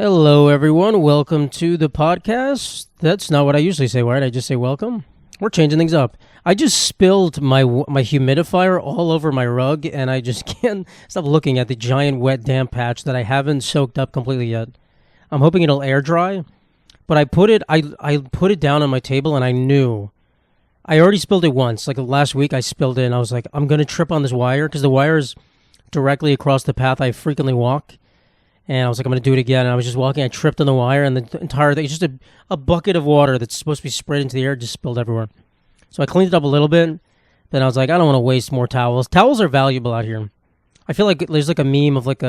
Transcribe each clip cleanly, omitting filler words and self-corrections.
Hello, everyone. Welcome to the podcast. That's not what I usually say, right? I just say welcome. We're changing things up. I just spilled my humidifier all over my rug, and I just can't stop looking at the giant wet damp patch that I haven't soaked up completely yet. I'm hoping it'll air dry, but I put it down on my table, and I knew. I already spilled it once. Like last week, I spilled it, and I was like, I'm gonna trip on this wire because the wire is directly across the path I frequently walk. And I was like, I'm going to do it again. And I was just walking. I tripped on the wire, and the entire thing, just a bucket of water that's supposed to be sprayed into the air, just spilled everywhere. So I cleaned it up a little bit. Then I was like, I don't want to waste more towels. Towels are valuable out here. I feel like there's like a meme of like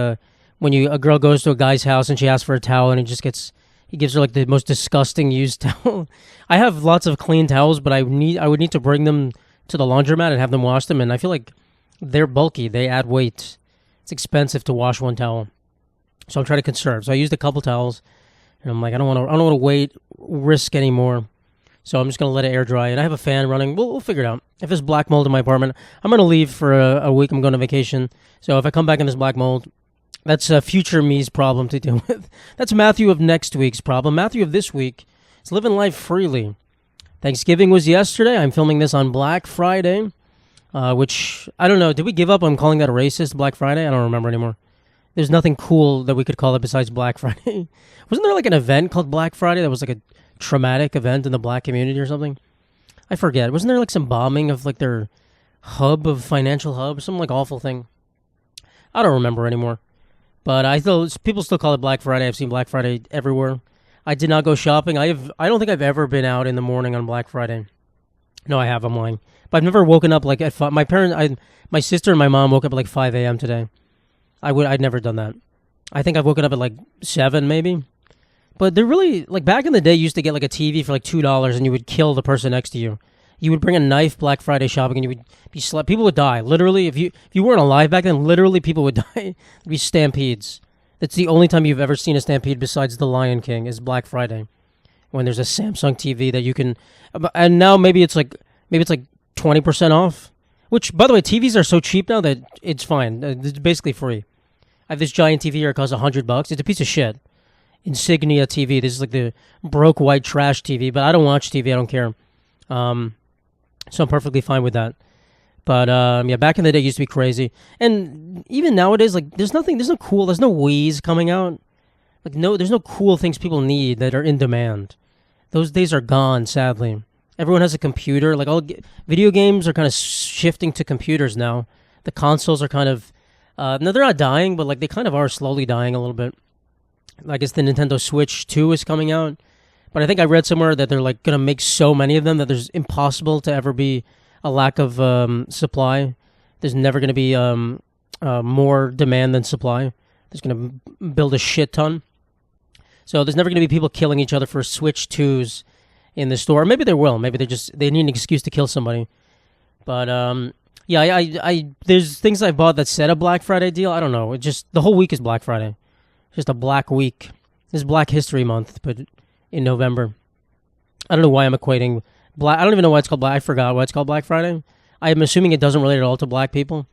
when a girl goes to a guy's house and she asks for a towel, and he gives her like the most disgusting used towel. I have lots of clean towels, but I would need to bring them to the laundromat and have them wash them. And I feel like they're bulky. They add weight. It's expensive to wash one towel. So I'm trying to conserve. So I used a couple towels, and I'm like, I don't want to risk anymore. So I'm just gonna let it air dry. And I have a fan running. We'll figure it out. If there's black mold in my apartment, I'm gonna leave for a week. I'm going on vacation. So if I come back in this black mold, that's future me's problem to deal with. That's Matthew of next week's problem. Matthew of this week is living life freely. Thanksgiving was yesterday. I'm filming this on Black Friday, which I don't know. Did we give up on calling that a racist Black Friday? I don't remember anymore. There's nothing cool that we could call it besides Black Friday. Wasn't there like an event called Black Friday that was like a traumatic event in the black community or something? I forget. Wasn't there like some bombing of like their financial hub, some like awful thing? I don't remember anymore. But people still call it Black Friday. I've seen Black Friday everywhere. I did not go shopping. I don't think I've ever been out in the morning on Black Friday. No, I have. I'm lying. But I've never woken up like at 5. My sister and my mom woke up at like 5 a.m. today. I'd never done that. I think I've woken up at like 7 maybe. But they're really, like back in the day, you used to get like a TV for like $2 and you would kill the person next to you. You would bring a knife Black Friday shopping and you would be slept. People would die. Literally, if you weren't alive back then, literally people would die. There'd be stampedes. That's the only time you've ever seen a stampede besides The Lion King is Black Friday. When there's a Samsung TV that you can, and now maybe it's like 20% off. Which, by the way, TVs are so cheap now that it's fine. It's basically free. I have this giant TV here. It costs $100. It's a piece of shit. Insignia TV. This is like the broke white trash TV. But I don't watch TV. I don't care. So I'm perfectly fine with that. But yeah, back in the day, it used to be crazy. And even nowadays, like there's no Wii's coming out. There's no cool things people need that are in demand. Those days are gone, sadly. Everyone has a computer. Like video games are kind of shifting to computers now. The consoles are kind of no, they're not dying, but like they kind of are slowly dying a little bit. I guess the Nintendo Switch 2 is coming out, but I think I read somewhere that they're like gonna make so many of them that there's impossible to ever be a lack of supply. There's never gonna be more demand than supply. There's gonna build a shit ton. So there's never gonna be people killing each other for Switch 2s. In the store. Maybe there will. Maybe they need an excuse to kill somebody. But yeah, I there's things I bought that said a Black Friday deal. I don't know. It just the whole week is Black Friday. Just a black week. This is Black History Month, but in November. I don't know why I'm equating black. I don't even know why it's called Black. I forgot why it's called Black Friday. I'm assuming it doesn't relate at all to black people.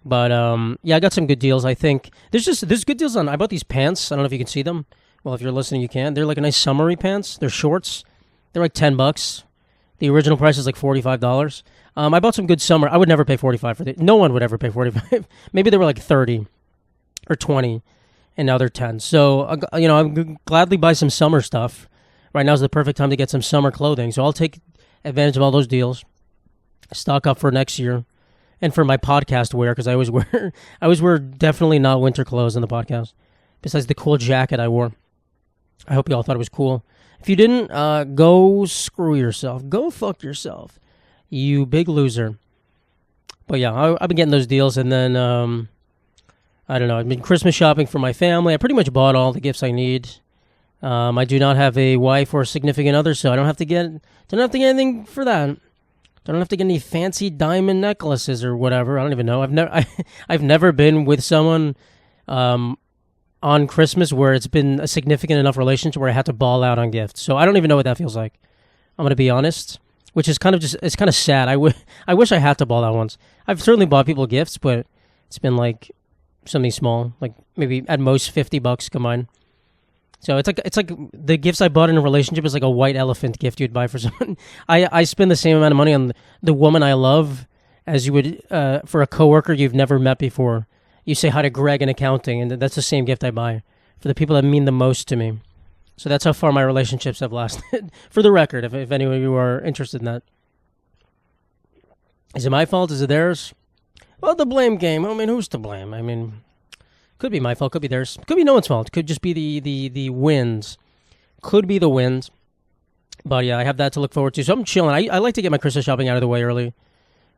But yeah, I got some good deals. I think there's good deals on. I bought these pants. I don't know if you can see them. Well, if you're listening, you can. They're like a nice summery pants. They're shorts. They're like $10. The original price is like $45. I bought some good summer. I would never pay $45 for it. No one would ever pay $45. Maybe they were like $30 or $20, and now they're $10. So I would gladly buy some summer stuff. Right now is the perfect time to get some summer clothing. So I'll take advantage of all those deals. Stock up for next year, and for my podcast wear because I always wear definitely not winter clothes in the podcast. Besides the cool jacket I wore. I hope you all thought it was cool. If you didn't, go screw yourself. Go fuck yourself. You big loser. But yeah, I've been getting those deals, and then, I don't know, I've been Christmas shopping for my family. I pretty much bought all the gifts I need. I do not have a wife or a significant other, so I don't have to get anything for that. I don't have to get any fancy diamond necklaces or whatever. I don't even know. I've never been with someone, on Christmas where it's been a significant enough relationship where I had to ball out on gifts. So I don't even know what that feels like. I'm going to be honest, which is it's kind of sad. I wish I had to ball out once. I've certainly bought people gifts, but it's been like something small, like maybe at most $50 combined. So it's like the gifts I bought in a relationship is like a white elephant gift you'd buy for someone. I spend the same amount of money on the woman I love as you would for a coworker you've never met before. You say hi to Greg in accounting, and that's the same gift I buy for the people that mean the most to me. So that's how far my relationships have lasted. For the record, if any of you are interested in that. Is it my fault? Is it theirs? Well, the blame game. I mean, who's to blame? I mean, could be my fault. Could be theirs. Could be no one's fault. Could just be the winds. Could be the wind. But yeah, I have that to look forward to. So I'm chilling. I like to get my Christmas shopping out of the way early.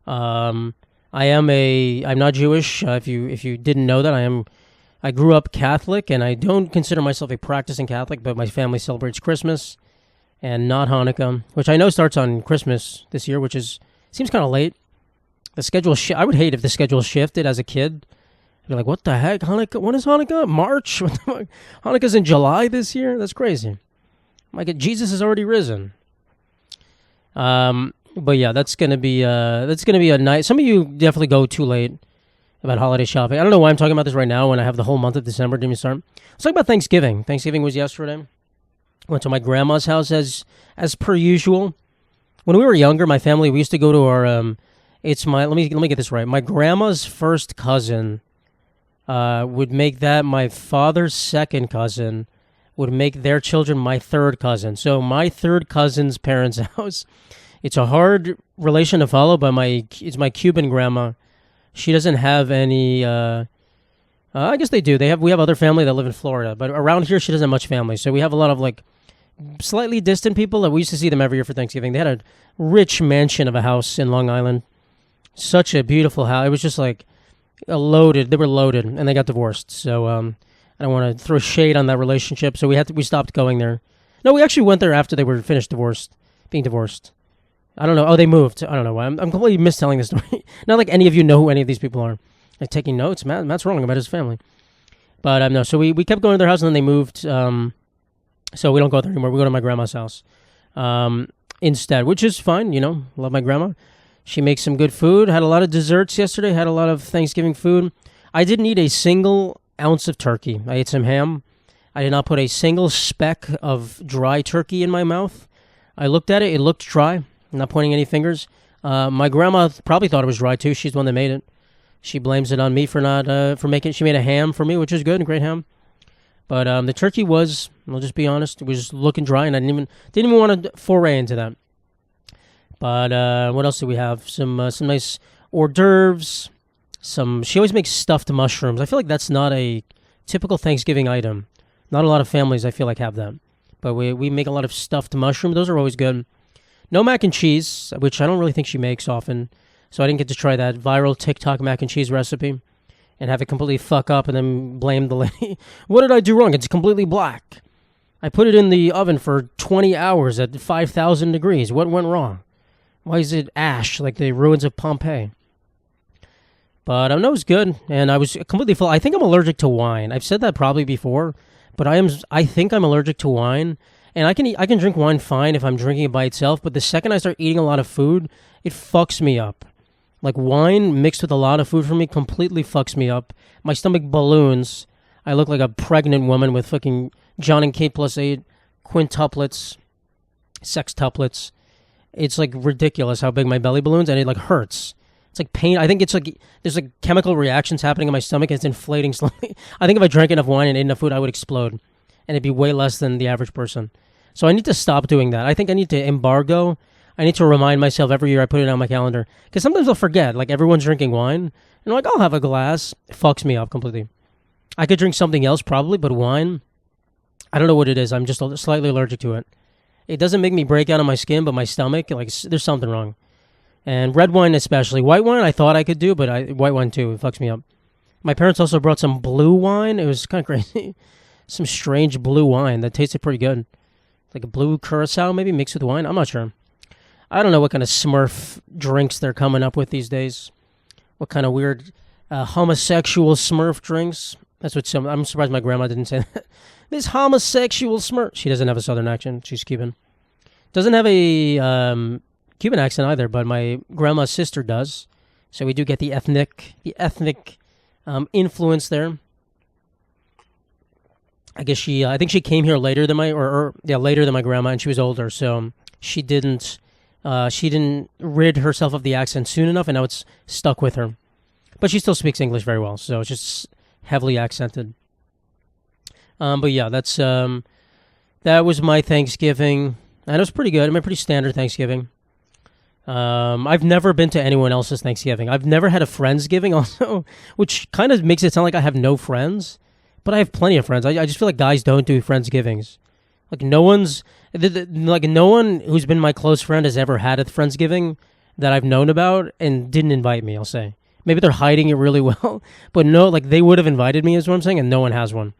I'm not Jewish. If you didn't know that, I grew up Catholic, and I don't consider myself a practicing Catholic, but my family celebrates Christmas and not Hanukkah, which I know starts on Christmas this year, which seems kind of late. The schedule I would hate if the schedule shifted as a kid. I'd be like, what the heck? Hanukkah? When is Hanukkah? March? What the fuck? Hanukkah's in July this year? That's crazy. Like, Jesus has already risen. But yeah, that's gonna be a night. Some of you definitely go too late about holiday shopping. I don't know why I'm talking about this right now when I have the whole month of December to start. Let's talk about Thanksgiving. Thanksgiving was yesterday. Went to my grandma's house as per usual. When we were younger, my family, we used to go to our let me get this right. My grandma's first cousin would make that my father's second cousin, would make their children my third cousin. So my third cousin's parents' house. It's a hard relation to follow, but it's my Cuban grandma. She doesn't have any. I guess they do. We have other family that live in Florida, but around here she doesn't have much family. So we have a lot of like slightly distant people that we used to see them every year for Thanksgiving. They had a rich mansion of a house in Long Island. Such a beautiful house. It was just like loaded. They were loaded, and they got divorced. So I don't want to throw shade on that relationship. So we stopped going there. No, we actually went there after they were finished being divorced. I don't know. Oh, they moved. I don't know why. I'm completely mistelling the story. Not like any of you know who any of these people are. Like taking notes. Matt's wrong about his family. But no. So we kept going to their house, and then they moved. So we don't go there anymore. We go to my grandma's house instead, which is fine. You know, love my grandma. She makes some good food. Had a lot of desserts yesterday. Had a lot of Thanksgiving food. I didn't eat a single ounce of turkey. I ate some ham. I did not put a single speck of dry turkey in my mouth. I looked at it. It looked dry. I'm not pointing any fingers. My grandma probably thought it was dry too. She's the one that made it. She blames it on me for not for making it. She made a ham for me, which is good, great ham. But the turkey was, I'll just be honest, it was looking dry, and I didn't even want to foray into that. But what else do we have? Some nice hors d'oeuvres. She always makes stuffed mushrooms. I feel like that's not a typical Thanksgiving item. Not a lot of families, I feel like, have that. But we make a lot of stuffed mushrooms. Those are always good. No mac and cheese, which I don't really think she makes often. So I didn't get to try that viral TikTok mac and cheese recipe and have it completely fuck up and then blame the lady. What did I do wrong? It's completely black. I put it in the oven for 20 hours at 5,000 degrees. What went wrong? Why is it ash like the ruins of Pompeii? But no, it was good, and I was completely full. I think I'm allergic to wine. I've said that probably before, but I think I'm allergic to wine. And I can drink wine fine if I'm drinking it by itself, but the second I start eating a lot of food, it fucks me up. Like wine mixed with a lot of food for me completely fucks me up. My stomach balloons. I look like a pregnant woman with fucking John and Kate +8 quintuplets, sextuplets. It's like ridiculous how big my belly balloons, and it like hurts. It's like pain. I think it's like there's like chemical reactions happening in my stomach. And it's inflating slowly. I think if I drank enough wine and ate enough food, I would explode. And it'd be way less than the average person. So I need to stop doing that. I think I need to embargo. I need to remind myself every year I put it on my calendar. Because sometimes I'll forget. Like everyone's drinking wine. And I'm like, I'll have a glass. It fucks me up completely. I could drink something else probably, but wine, I don't know what it is. I'm just slightly allergic to it. It doesn't make me break out on my skin, but my stomach, like there's something wrong. And red wine especially. White wine I thought I could do, but white wine too. It fucks me up. My parents also brought some blue wine. It was kind of crazy. Some strange blue wine that tasted pretty good. Like a blue curacao maybe mixed with wine. I'm not sure. I don't know what kind of Smurf drinks they're coming up with these days. What kind of weird homosexual Smurf drinks. That's what I'm surprised my grandma didn't say that. This homosexual Smurf. She doesn't have a southern accent. She's Cuban. Doesn't have a Cuban accent either, but my grandma's sister does. So we do get the ethnic influence there. I guess I think she came here later than later than my grandma, and she was older, so she didn't rid herself of the accent soon enough, and now it's stuck with her. But she still speaks English very well, so it's just heavily accented. But yeah, that was my Thanksgiving, and it was pretty good. I mean, pretty standard Thanksgiving. I've never been to anyone else's Thanksgiving. I've never had a Friendsgiving also, which kind of makes it sound like I have no friends, but I have plenty of friends. I just feel like guys don't do Friendsgivings. Like no one who's been my close friend has ever had a Friendsgiving that I've known about and didn't invite me, I'll say. Maybe they're hiding it really well, but no, like they would have invited me is what I'm saying, and no one has one.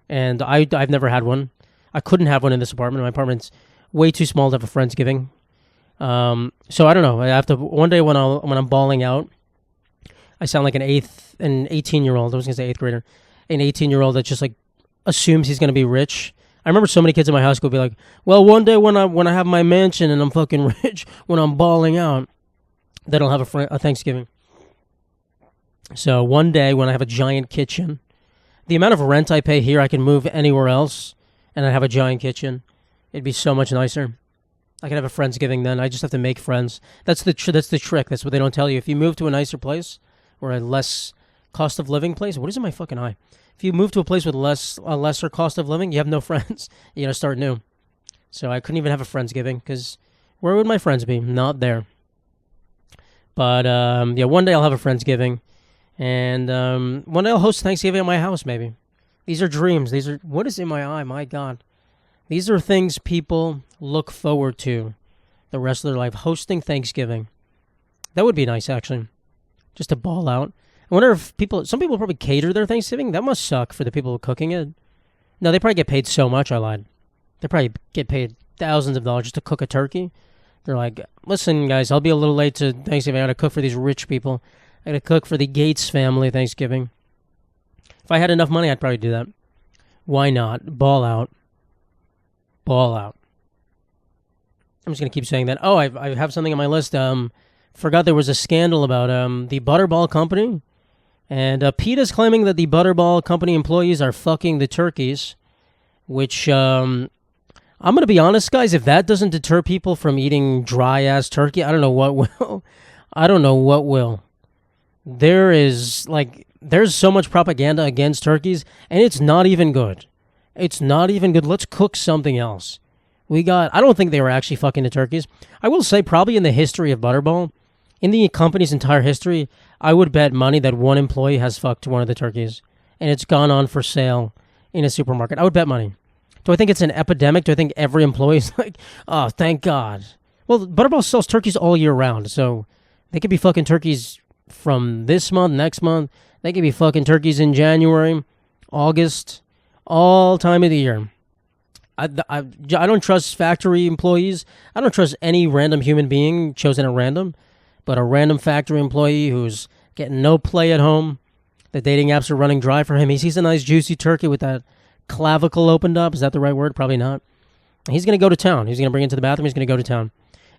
And I've never had one. I couldn't have one in this apartment. My apartment's way too small to have a Friendsgiving. So I don't know. I have to one day when I'm bawling out, I sound like an 18-year-old. I was gonna say eighth grader, an 18-year-old that just like assumes he's gonna be rich. I remember so many kids in my high school be like, "Well, one day when I have my mansion and I'm fucking rich, when I'm bawling out, then I'll have a Thanksgiving." So one day when I have a giant kitchen, the amount of rent I pay here, I can move anywhere else, and I have a giant kitchen. It'd be so much nicer. I could have a Friendsgiving then. I just have to make friends. That's the trick. That's what they don't tell you. If you move to a nicer place or a less cost of living place, what is in my fucking eye? If you move to a place with a lesser cost of living, you have no friends. You gotta start new. So I couldn't even have a Friendsgiving because where would my friends be? Not there. But yeah, one day I'll have a Friendsgiving, and one day I'll host Thanksgiving at my house. Maybe these are dreams. These are what is in my eye. My God. These are things people look forward to the rest of their life. Hosting Thanksgiving. That would be nice, actually. Just to ball out. I wonder if some people probably cater their Thanksgiving. That must suck for the people cooking it. No, they probably get paid so much, I lied. They probably get paid thousands of dollars just to cook a turkey. They're like, listen, guys, I'll be a little late to Thanksgiving. I got to cook for these rich people. I got to cook for the Gates family Thanksgiving. If I had enough money, I'd probably do that. Why not? Ball out. Ball out. I'm just going to keep saying that. Oh, I have something on my list. Forgot there was a scandal about the Butterball Company. And PETA's claiming that the Butterball Company employees are fucking the turkeys. Which, I'm going to be honest, guys. If that doesn't deter people from eating dry-ass turkey, I don't know what will. I don't know what will. There's so much propaganda against turkeys, and it's not even good. It's not even good. Let's cook something else. I don't think they were actually fucking the turkeys. I will say probably in the history of Butterball, in the company's entire history, I would bet money that one employee has fucked one of the turkeys, and it's gone on for sale in a supermarket. I would bet money. Do I think it's an epidemic? Do I think every employee is like, oh, thank God? Well, Butterball sells turkeys all year round, so they could be fucking turkeys from this month, next month. They could be fucking turkeys in January, August, all time of the year. I don't trust factory employees. I don't trust any random human being chosen at random, but a random factory employee who's getting no play at home. The dating apps are running dry for him. He sees a nice juicy turkey with that clavicle opened up. Is that the right word? Probably not. He's going to go to town. He's going to bring it to the bathroom. He's going to go to town.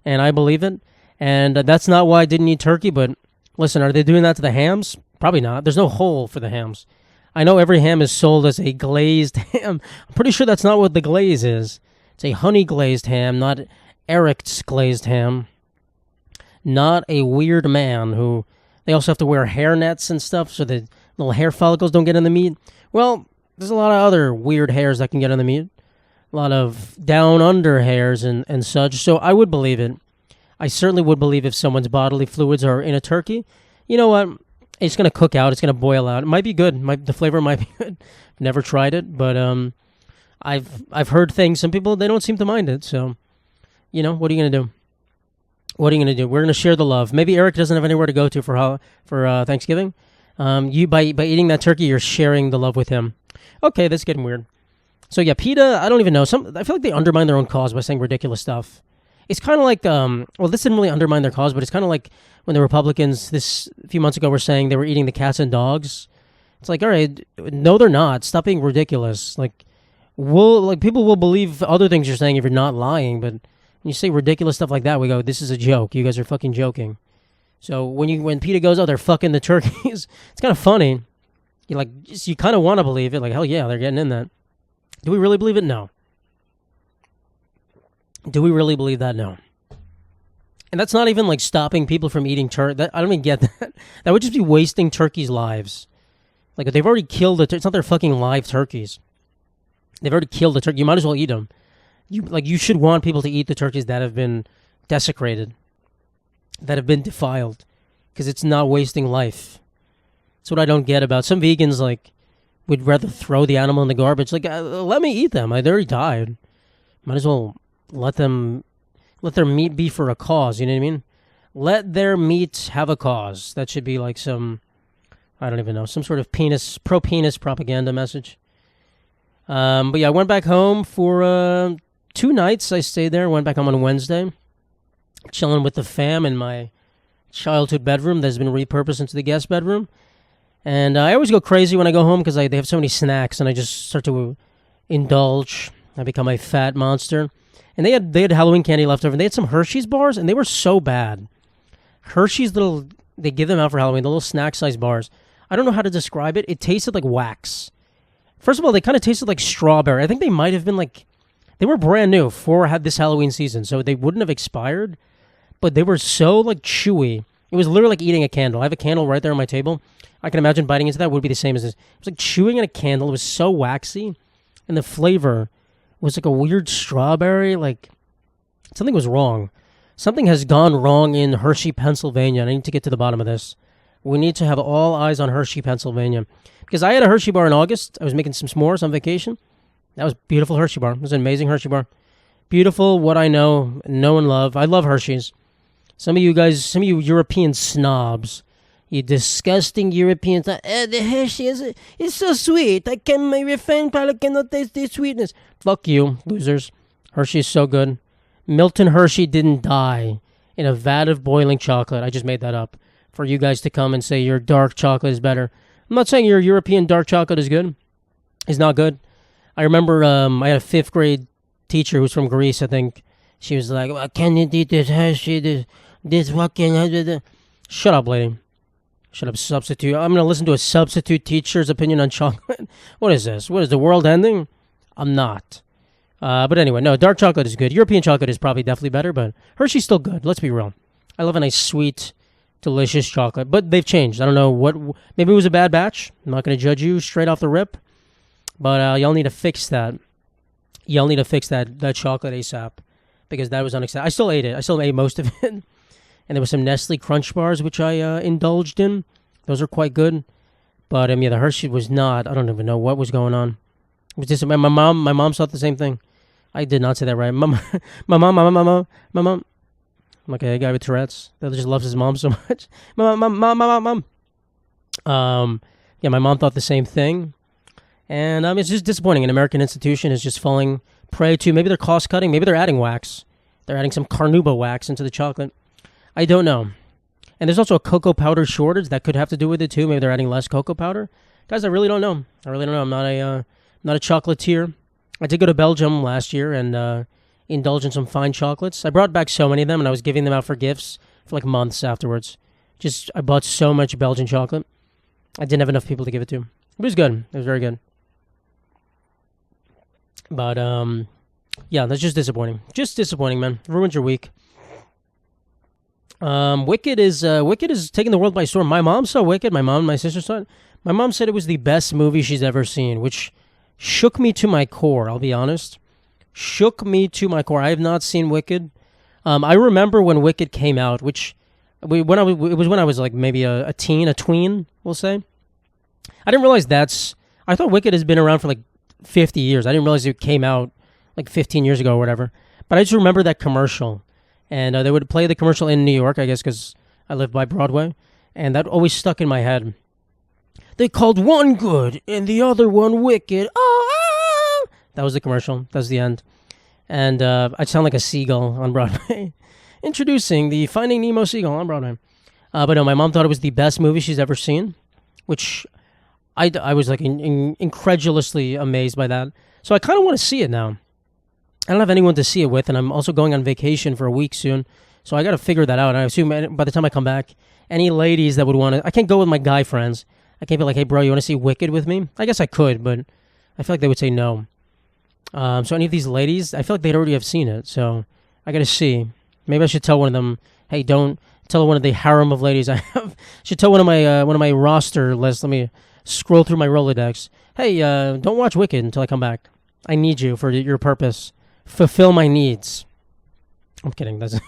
And I believe it. And that's not why I didn't eat turkey, but listen, are they doing that to the hams? Probably not. There's no hole for the hams. I know every ham is sold as a glazed ham. I'm pretty sure that's not what the glaze is. It's a honey glazed ham, not Eric's glazed ham. Not a weird man who... They also have to wear hair nets and stuff so the little hair follicles don't get in the meat. Well, there's a lot of other weird hairs that can get in the meat. A lot of down under hairs and such. So I would believe it. I certainly would believe if someone's bodily fluids are in a turkey. You know what? It's going to cook out. It's going to boil out. It might be good. The flavor might be good. Never tried it, but I've heard things. Some people, they don't seem to mind it. So, you know, what are you going to do? What are you going to do? We're going to share the love. Maybe Eric doesn't have anywhere to go to for Thanksgiving. You by eating that turkey, you're sharing the love with him. Okay, that's getting weird. So yeah, PETA, I don't even know. I feel like they undermine their own cause by saying ridiculous stuff. It's kind of like, well, this didn't really undermine their cause, but it's kind of like when the Republicans a few months ago were saying they were eating the cats and dogs. It's like, all right, no, they're not. Stop being ridiculous. Like, people will believe other things you're saying if you're not lying, but when you say ridiculous stuff like that, we go, this is a joke. You guys are fucking joking. So when PETA goes, oh, they're fucking the turkeys, it's kind of funny. You kind of want to believe it. Like, hell yeah, they're getting in that. Do we really believe it? No. Do we really believe that? No. And that's not even like stopping people from eating turkey. I don't even get that. That would just be wasting turkeys' lives. Like, if they've already killed it's not their fucking live turkeys. They've already killed the turkey. You might as well eat them. You should want people to eat the turkeys that have been desecrated, that have been defiled, because it's not wasting life. That's what I don't get about some vegans. Like, would rather throw the animal in the garbage. Like, let me eat them. They already died. Might as well let their meat be for a cause. You know what I mean? Let their meat have a cause. That should be like some, I don't even know, some sort of pro-penis propaganda message. But yeah, I went back home for 2 nights. I stayed there. Went back home on Wednesday, chilling with the fam in my childhood bedroom that's been repurposed into the guest bedroom. And I always go crazy when I go home because they have so many snacks, and I just start to indulge. I become a fat monster. And they had Halloween candy left over. And they had some Hershey's bars, and they were so bad. Hershey's they give them out for Halloween, the little snack-sized bars. I don't know how to describe it. It tasted like wax. First of all, they kind of tasted like strawberry. I think they might have been they were brand new for this Halloween season, so they wouldn't have expired. But they were so chewy. It was literally like eating a candle. I have a candle right there on my table. I can imagine biting into that would be the same as this. It was like chewing in a candle. It was so waxy, and the flavor was like a weird strawberry. Like, something was wrong. Something has gone wrong in Hershey, Pennsylvania, and I need to get to the bottom of this. We need to have all eyes on Hershey, Pennsylvania. Because I had a Hershey bar in August. I was making some s'mores on vacation. That was a beautiful Hershey bar. It was an amazing Hershey bar. Beautiful, what I know and love. I love Hershey's. Some of you European snobs, you disgusting Europeans, the Hershey is so sweet. My refined palate cannot taste the sweetness. Fuck you, losers. Hershey is so good. Milton Hershey didn't die in a vat of boiling chocolate. I just made that up for you guys to come and say your dark chocolate is better. I'm not saying your European dark chocolate is good. It's not good. I remember I had a 5th grade teacher who's from Greece, I think. She was like, well, can you eat this Hershey, this fucking... Shut up, lady. Shut up, substitute. I'm going to listen to a substitute teacher's opinion on chocolate. What is this? What is the world ending? I'm not. But anyway, no, dark chocolate is good. European chocolate is probably definitely better, but Hershey's still good. Let's be real. I love a nice, sweet, delicious chocolate. But they've changed. I don't know what... Maybe it was a bad batch. I'm not going to judge you straight off the rip. But y'all need to fix that. Y'all need to fix that chocolate ASAP. Because that was unacceptable. I still ate it. I still ate most of it. And there was some Nestle Crunch bars, which I indulged in. Those are quite good. But yeah, the Hershey was not. I don't even know what was going on. It was just, my mom thought the same thing. I did not say that right. My mom. Okay, a guy with Tourette's that just loves his mom so much. Mom. Yeah, my mom thought the same thing. And it's just disappointing. An American institution is just falling prey to, maybe they're cost cutting, maybe they're adding wax. They're adding some carnauba wax into the chocolate. I don't know. And there's also a cocoa powder shortage that could have to do with it too. Maybe they're adding less cocoa powder. Guys, I really don't know. I'm not a chocolatier. I did go to Belgium last year and indulge in some fine chocolates. I brought back so many of them, and I was giving them out for gifts for months afterwards. I bought so much Belgian chocolate. I didn't have enough people to give it to. It was good. It was very good. But yeah, that's just disappointing. Just disappointing, man. Ruined your week. Wicked is taking the world by storm. My mom saw Wicked. My mom and my sister saw it. My mom said it was the best movie she's ever seen, which shook me to my core. I'll be honest. Shook me to my core. I have not seen Wicked. I remember when Wicked came out, it was when I was maybe a tween, we'll say. I didn't realize I thought Wicked has been around for 50 years. I didn't realize it came out 15 years ago or whatever. But I just remember that commercial. And they would play the commercial in New York, I guess, because I live by Broadway. And that always stuck in my head. They called one good and the other one wicked. Oh, ah! That was the commercial. That was the end. And I sound like a seagull on Broadway. Introducing the Finding Nemo seagull on Broadway. But no, my mom thought it was the best movie she's ever seen, which I was incredulously amazed by that. So I kind of want to see it now. I don't have anyone to see it with, and I'm also going on vacation for a week soon. So I got to figure that out. And I assume by the time I come back, any ladies that would want to... I can't go with my guy friends. I can't be like, hey, bro, you want to see Wicked with me? I guess I could, but I feel like they would say no. So any of these ladies, I feel like they'd already have seen it. So I got to see. Maybe I should tell one of them, hey, don't tell one of the harem of ladies I have. Should tell one of my roster lists. Let me scroll through my Rolodex. Hey, don't watch Wicked until I come back. I need you for your purpose. Fulfill my needs. I'm kidding. That's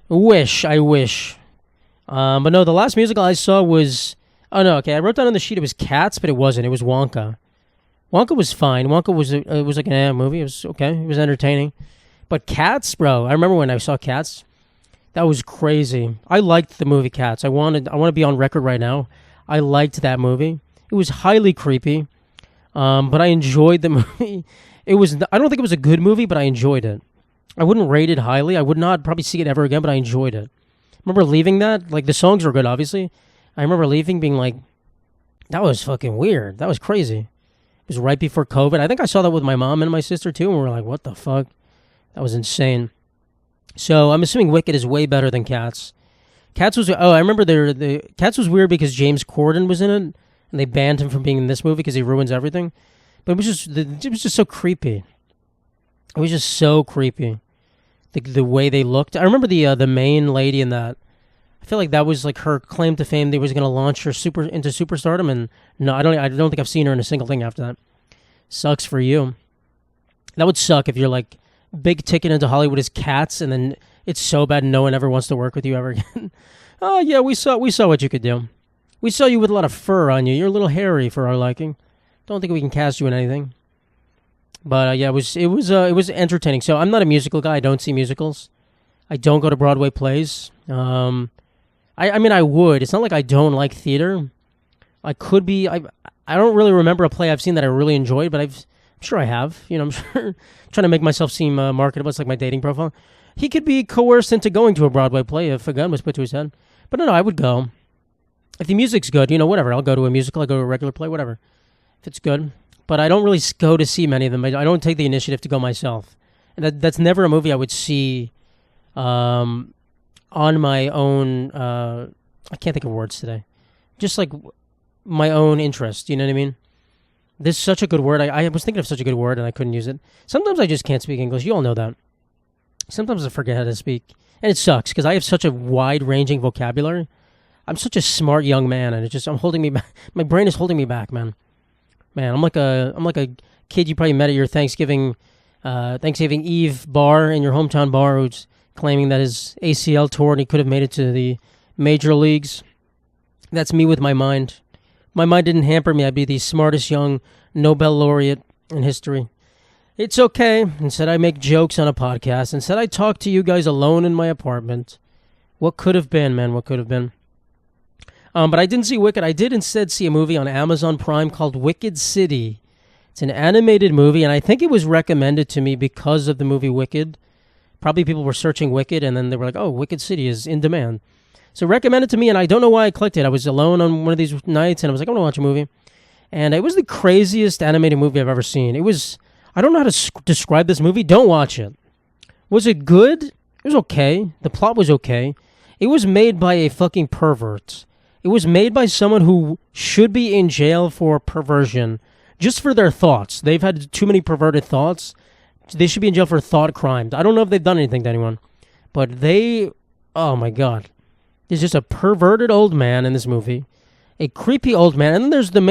I wish. But no, the last musical I saw was... Oh, no, okay. I wrote down on the sheet it was Cats, but it wasn't. It was Wonka. Wonka was fine. Wonka was it was like an movie. It was okay. It was entertaining. But Cats, bro, I remember when I saw Cats. That was crazy. I liked the movie Cats. I want to be on record right now. I liked that movie. It was highly creepy, but I enjoyed the movie. I don't think it was a good movie, but I enjoyed it. I wouldn't rate it highly. I would not probably see it ever again, but I enjoyed it. I remember leaving that. Like, the songs were good, obviously. I remember leaving being like, that was fucking weird. That was crazy. It was right before COVID. I think I saw that with my mom and my sister, too, and we were like, what the fuck? That was insane. So I'm assuming Wicked is way better than Cats. Cats was... Oh, I remember the Cats was weird because James Corden was in it, and they banned him from being in this movie because he ruins everything. But it was just so creepy. It was just so creepy. The way they looked. I remember the main lady in that. I feel like that was like her claim to fame. They was going to launch her into superstardom, and no, I don't think I've seen her in a single thing after that. Sucks for you. That would suck if you're like big ticket into Hollywood is Cats, and then it's so bad no one ever wants to work with you ever again. Oh yeah, we saw what you could do. We saw you with a lot of fur on you. You're a little hairy for our liking. Don't think we can cast you in anything. But yeah, it was entertaining. So I'm not a musical guy. I don't see musicals. I don't go to Broadway plays. I mean, I would. It's not like I don't like theater. I could be. I don't really remember a play I've seen that I really enjoyed, but I'm sure I have. You know, I'm sure. I'm trying to make myself seem marketable. It's like my dating profile. He could be coerced into going to a Broadway play if a gun was put to his head. But no, I would go. If the music's good, whatever. I'll go to a musical. I'll go to a regular play, whatever. If it's good. But I don't really go to see many of them. I don't take the initiative to go myself. And that's never a movie I would see on my own. I can't think of words today. Just like my own interest. You know what I mean? This is such a good word. I was thinking of such a good word and I couldn't use it. Sometimes I just can't speak English. You all know that. Sometimes I forget how to speak. And it sucks because I have such a wide-ranging vocabulary. I'm such a smart young man, and I'm holding me back. My brain is holding me back, man. Man, I'm like a kid you probably met at your Thanksgiving Eve bar in your hometown bar who's claiming that his ACL tore and he could have made it to the major leagues. That's me with my mind. My mind didn't hamper me. I'd be the smartest young Nobel laureate in history. It's okay. Instead, I make jokes on a podcast. Instead, I talk to you guys alone in my apartment. What could have been, man? What could have been? But I didn't see Wicked. I did instead see a movie on Amazon Prime called Wicked City. It's an animated movie, and I think it was recommended to me because of the movie Wicked. Probably people were searching Wicked, and then they were like, oh, Wicked City is in demand. So recommended to me, and I don't know why I clicked it. I was alone on one of these nights, and I was like, I want to watch a movie. And it was the craziest animated movie I've ever seen. It was... I don't know how to describe this movie. Don't watch it. Was it good? It was okay. The plot was okay. It was made by a fucking pervert. It was made by someone who should be in jail for perversion, just for their thoughts. They've had too many perverted thoughts. They should be in jail for thought crimes. I don't know if they've done anything to anyone, but they... Oh my God. There's just a perverted old man in this movie. A creepy old man. And then there's the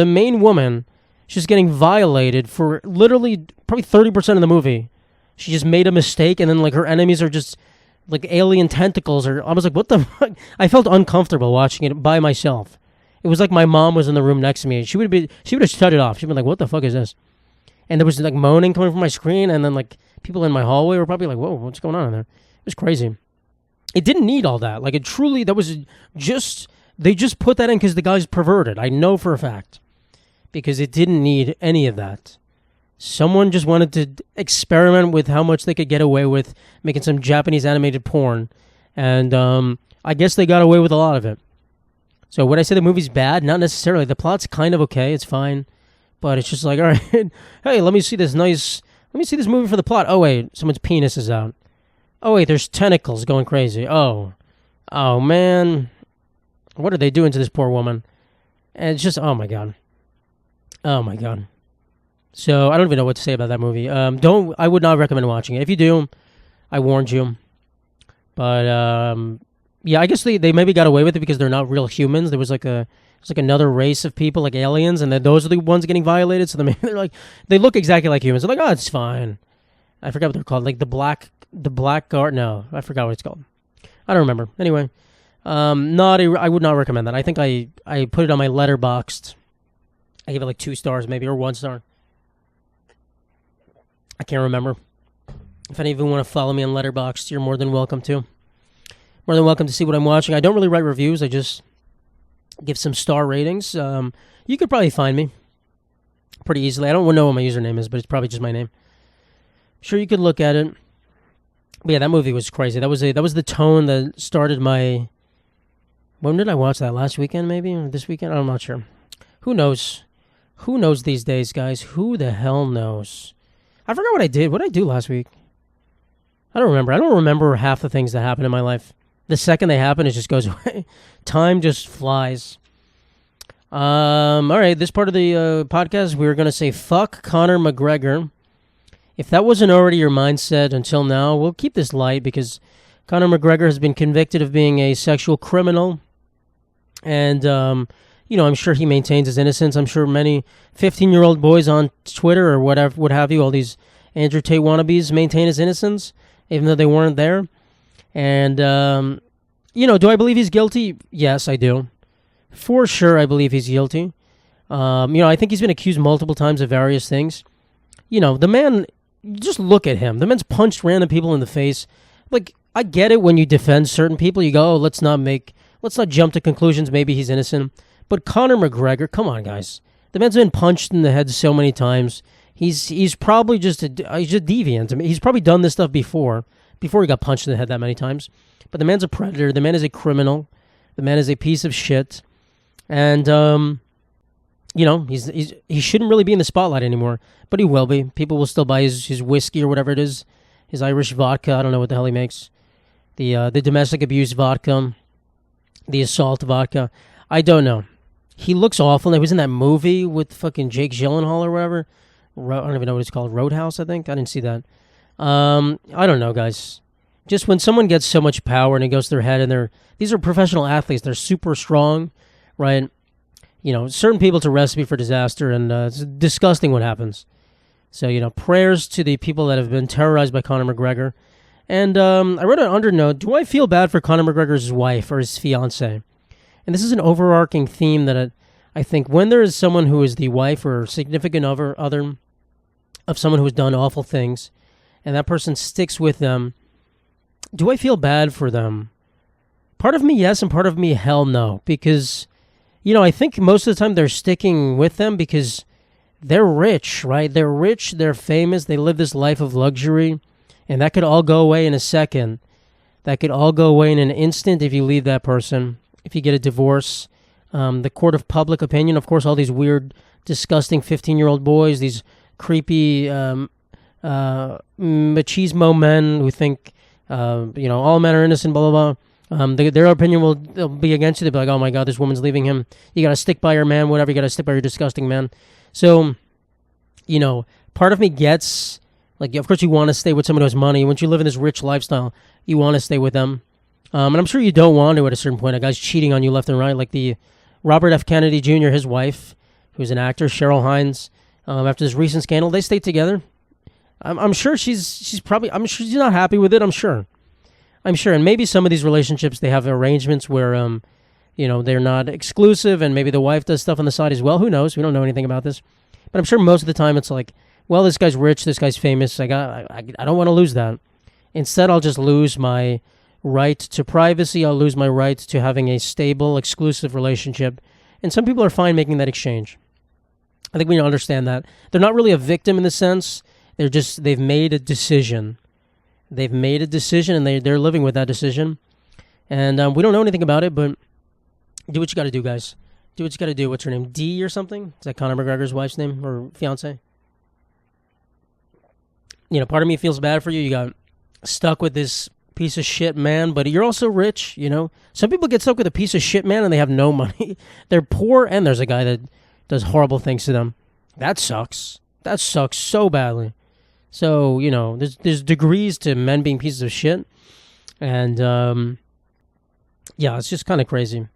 main woman. She's getting violated for literally probably 30% of the movie. She just made a mistake, and then like her enemies are just like alien tentacles. Or I was like, what the fuck? I felt uncomfortable watching it by myself. It was like my mom was in the room next to me. She would have shut it off. She'd been like, what the fuck is this? And there was like moaning coming from my screen, and then like people in my hallway were probably like, whoa, what's going on in there? It was crazy. It didn't need all that. Like, it truly, that was just, they just put that in because the guy's perverted. I know for a fact. Because it didn't need any of that. Someone just wanted to experiment with how much they could get away with making some Japanese animated porn. And I guess they got away with a lot of it. So would I say the movie's bad? Not necessarily. The plot's kind of okay. It's fine. But it's just like, all right, hey, let me see this movie for the plot. Oh, wait, someone's penis is out. Oh, wait, there's tentacles going crazy. Oh, man. What are they doing to this poor woman? And it's just, oh, my God. Oh, my God. So I don't even know what to say about that movie. I would not recommend watching it. If you do, I warned you. But yeah, I guess they maybe got away with it because they're not real humans. There was like another race of people, like aliens, and then those are the ones getting violated. So maybe they're like, they look exactly like humans. They're like, oh, it's fine. I forgot what they're called. Like the black guard. No, I forgot what it's called. I don't remember. Anyway, I would not recommend that. I think I put it on my Letterboxd. I gave it like 2 stars maybe, or 1 star. I can't remember. If any of you want to follow me on Letterboxd, you're more than welcome to. More than welcome to see what I'm watching. I don't really write reviews. I just give some star ratings. You could probably find me pretty easily. I don't know what my username is, but it's probably just my name. Sure, you could look at it. But yeah, that movie was crazy. That was the tone that started my... When did I watch that? Last weekend, maybe? Or this weekend? I'm not sure. Who knows? Who knows these days, guys? Who the hell knows? I forgot what I did. What did I do last week? I don't remember. I don't remember half the things that happened in my life. The second they happen, it just goes away. Time just flies. All right, this part of the podcast, we're going to say fuck Conor McGregor. If that wasn't already your mindset until now, we'll keep this light because Conor McGregor has been convicted of being a sexual criminal. And, I'm sure he maintains his innocence. I'm sure many 15-year-old boys on Twitter or whatever, what have you, all these Andrew Tate wannabes maintain his innocence, even though they weren't there. And, do I believe he's guilty? Yes, I do. For sure, I believe he's guilty. I think he's been accused multiple times of various things. The man, just look at him. The man's punched random people in the face. Like, I get it when you defend certain people. You go, let's not jump to conclusions. Maybe he's innocent. But Conor McGregor, come on, guys. The man's been punched in the head so many times. He's probably just he's a deviant. I mean, he's probably done this stuff before he got punched in the head that many times. But the man's a predator. The man is a criminal. The man is a piece of shit. And, he shouldn't really be in the spotlight anymore. But he will be. People will still buy his whiskey or whatever it is. His Irish vodka. I don't know what the hell he makes. The domestic abuse vodka. The assault vodka. I don't know. He looks awful. He was in that movie with fucking Jake Gyllenhaal or whatever. I don't even know what it's called. Roadhouse, I think. I didn't see that. I don't know, guys. Just when someone gets so much power and it goes to their head, and these are professional athletes. They're super strong, right? Certain people, it's a recipe for disaster, and it's disgusting what happens. So, prayers to the people that have been terrorized by Conor McGregor. And I wrote an undernote. Do I feel bad for Conor McGregor's wife or his fiance? And this is an overarching theme that I think when there is someone who is the wife or significant other of someone who has done awful things, and that person sticks with them, do I feel bad for them? Part of me, yes, and part of me, hell no. Because, I think most of the time they're sticking with them because they're rich, right? They're rich, they're famous, they live this life of luxury, and that could all go away in a second. That could all go away in an instant if you leave that person. If you get a divorce, the court of public opinion, of course, all these weird, disgusting 15-year-old boys, these creepy machismo men who think, all men are innocent, blah, blah, blah. Their opinion will be against you. They'll be like, oh my God, this woman's leaving him. You got to stick by your man, whatever. You got to stick by your disgusting man. So, part of me gets, like, of course you want to stay with someone who has money. Once you live in this rich lifestyle, you want to stay with them. And I'm sure you don't want to at a certain point. A guy's cheating on you left and right, like the Robert F. Kennedy Jr., his wife, who's an actor, Cheryl Hines. After this recent scandal, they stayed together. I'm sure she's not happy with it. I'm sure, and maybe some of these relationships they have arrangements where they're not exclusive, and maybe the wife does stuff on the side as well. Who knows? We don't know anything about this, but I'm sure most of the time it's like, well, this guy's rich, this guy's famous. I don't want to lose that. Instead, I'll just lose my right to privacy. I'll lose my right to having a stable, exclusive relationship. And some people are fine making that exchange. I think we need to understand that. They're not really a victim in the sense. They've made a decision. They've made a decision, and they're living with that decision. And we don't know anything about it, but do what you got to do, guys. Do what you got to do. What's her name? Dee or something? Is that Conor McGregor's wife's name or fiance? Part of me feels bad for you. You got stuck with this piece of shit man, but you're also rich, Some people get stuck with a piece of shit man and they have no money. They're poor, and there's a guy that does horrible things to them. That sucks. That sucks so badly. So, there's degrees to men being pieces of shit. And, yeah, it's just kind of crazy.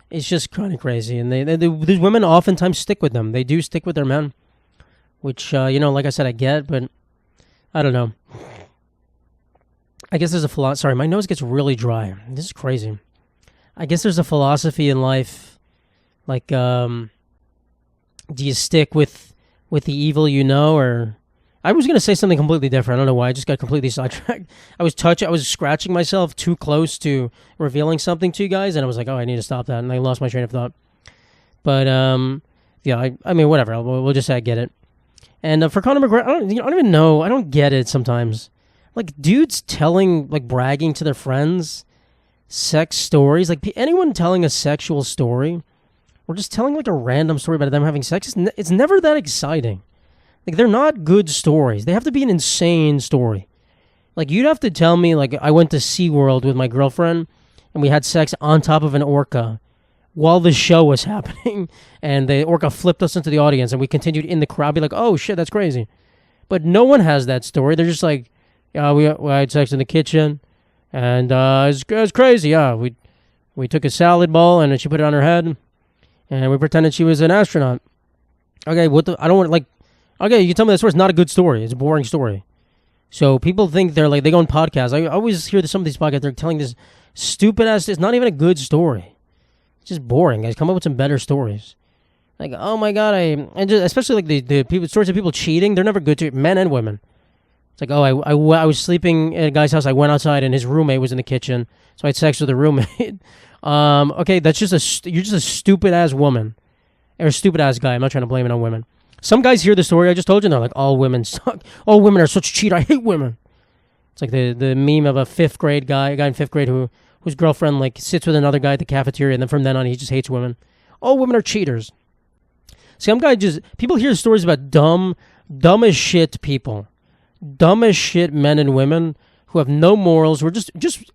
It's just kind of crazy. And these women oftentimes stick with them. They do stick with their men. Which, like I said, I get, but I don't know. I guess there's a philosophy. Sorry, my nose gets really dry. This is crazy. I guess there's a philosophy in life, like, do you stick with the evil or... I was going to say something completely different. I don't know why. I just got completely sidetracked. I was scratching myself too close to revealing something to you guys, and I was like, oh, I need to stop that, and I lost my train of thought. But, yeah, I mean, whatever. We'll just say I get it. And for Conor McGregor, I don't even know. I don't get it sometimes. Like, dudes bragging to their friends sex stories. Like, anyone telling a sexual story or just telling, like, a random story about them having sex, it's never that exciting. Like, they're not good stories. They have to be an insane story. Like, you'd have to tell me, like, I went to SeaWorld with my girlfriend and we had sex on top of an orca while the show was happening, and the orca flipped us into the audience and we continued in the crowd, be like, oh, shit, that's crazy. But no one has that story. They're just like, yeah, we had sex in the kitchen, and it was crazy. Yeah, we took a salad bowl and she put it on her head, and we pretended she was an astronaut. Okay, I don't want, like, okay, you can tell me that story. It's not a good story. It's a boring story. So people think they go on podcasts. I always hear some of these podcasts. They're telling this stupid ass. It's not even a good story. It's just boring, guys. Come up with some better stories. Like, oh my god, especially like the people stories of people cheating. They're never good to men and women. It's like, oh, I was sleeping at a guy's house. I went outside and his roommate was in the kitchen, so I had sex with the roommate. Okay, that's you're just a stupid ass woman or a stupid ass guy. I'm not trying to blame it on women. Some guys hear the story I just told you and they're like, all women suck. All women are such cheat. I hate women. It's like the meme of a a guy in fifth grade whose girlfriend like sits with another guy at the cafeteria, and then from then on he just hates women. All women are cheaters. Some guy people hear stories about dumb as shit people. Dumb as shit men and women who have no morals, who are just